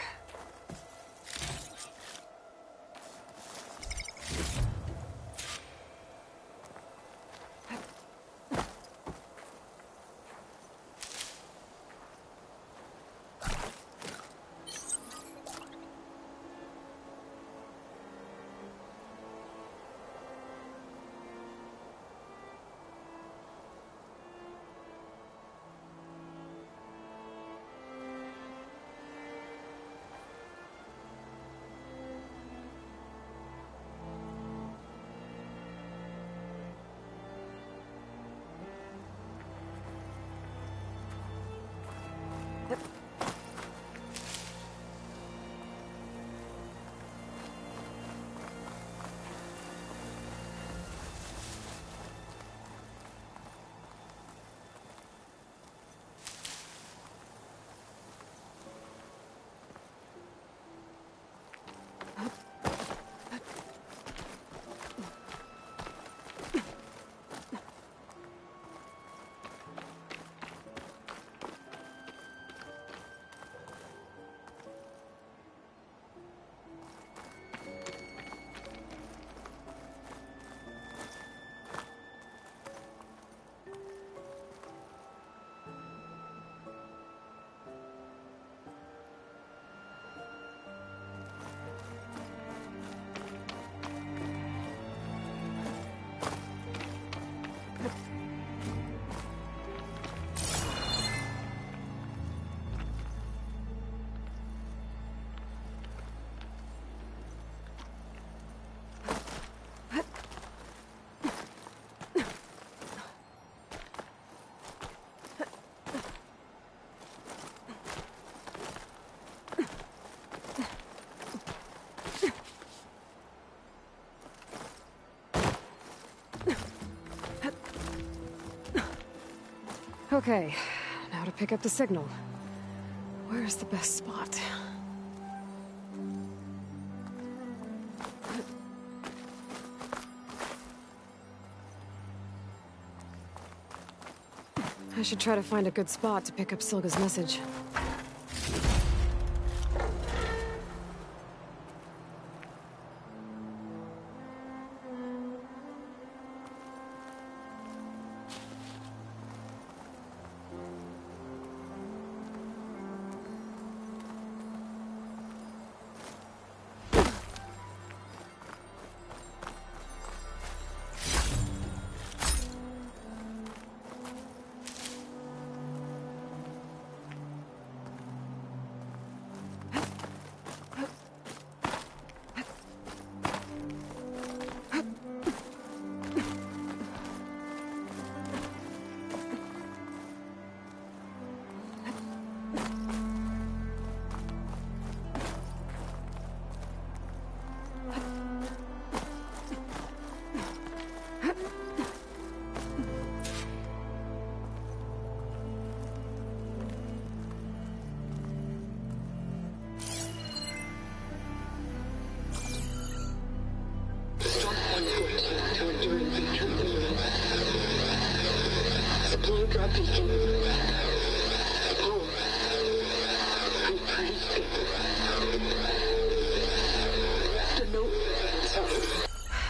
Okay, now to pick up the signal. Where's the best spot? I should try to find a good spot to pick up Silga's message.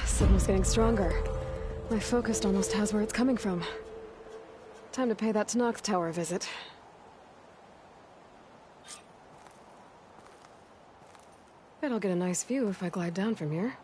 Signal's getting stronger. My focus almost has where it's coming from. Time to pay that Tanakh Tower a visit. Bet I'll get a nice view if I glide down from here.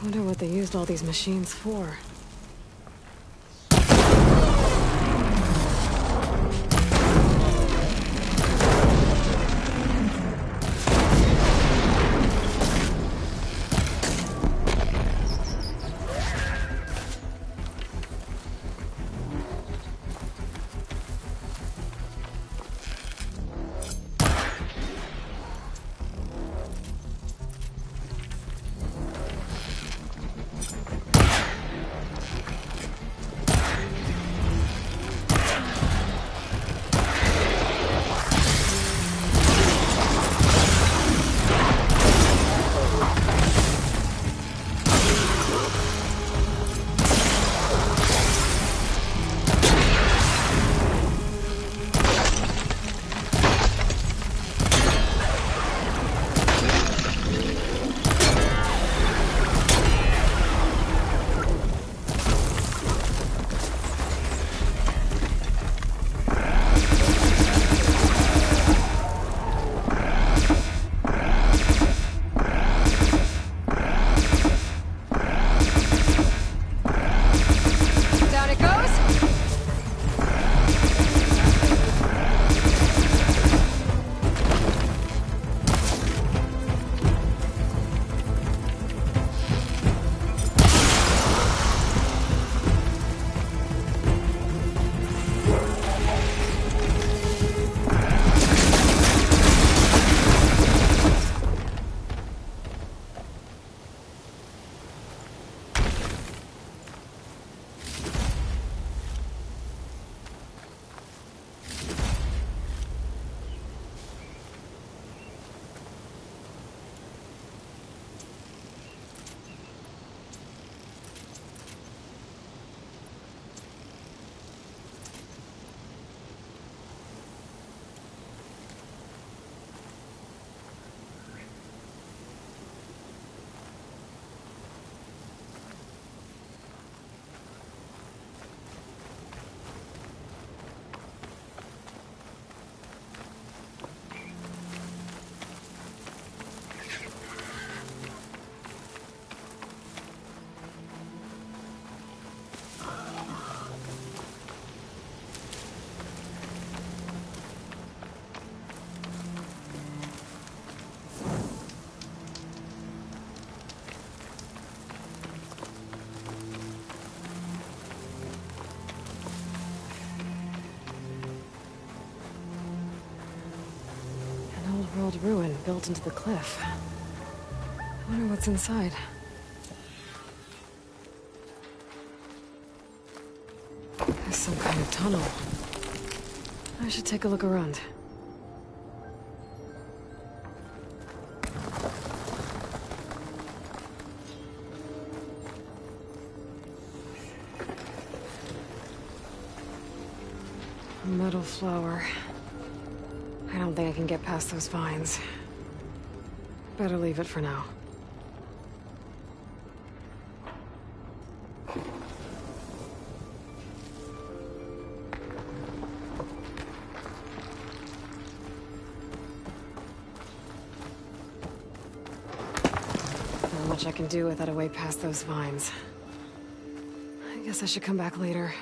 Wonder what they used all these machines for. Old ruin built into the cliff. I wonder what's inside. There's some kind of tunnel. I should take a look around. Metal flower. I don't think I can get past those vines. Better leave it for now. Not much I can do without a way past those vines. I guess I should come back later.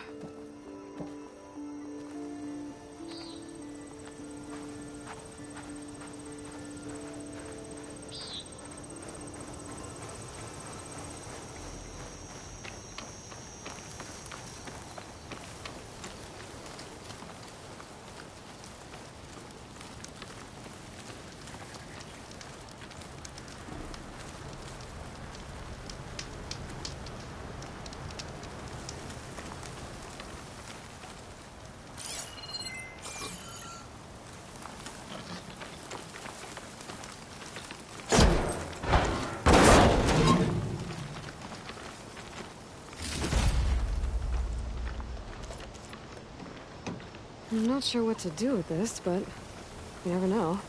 I'm not sure what to do with this, but you never know.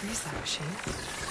Freeze that machine.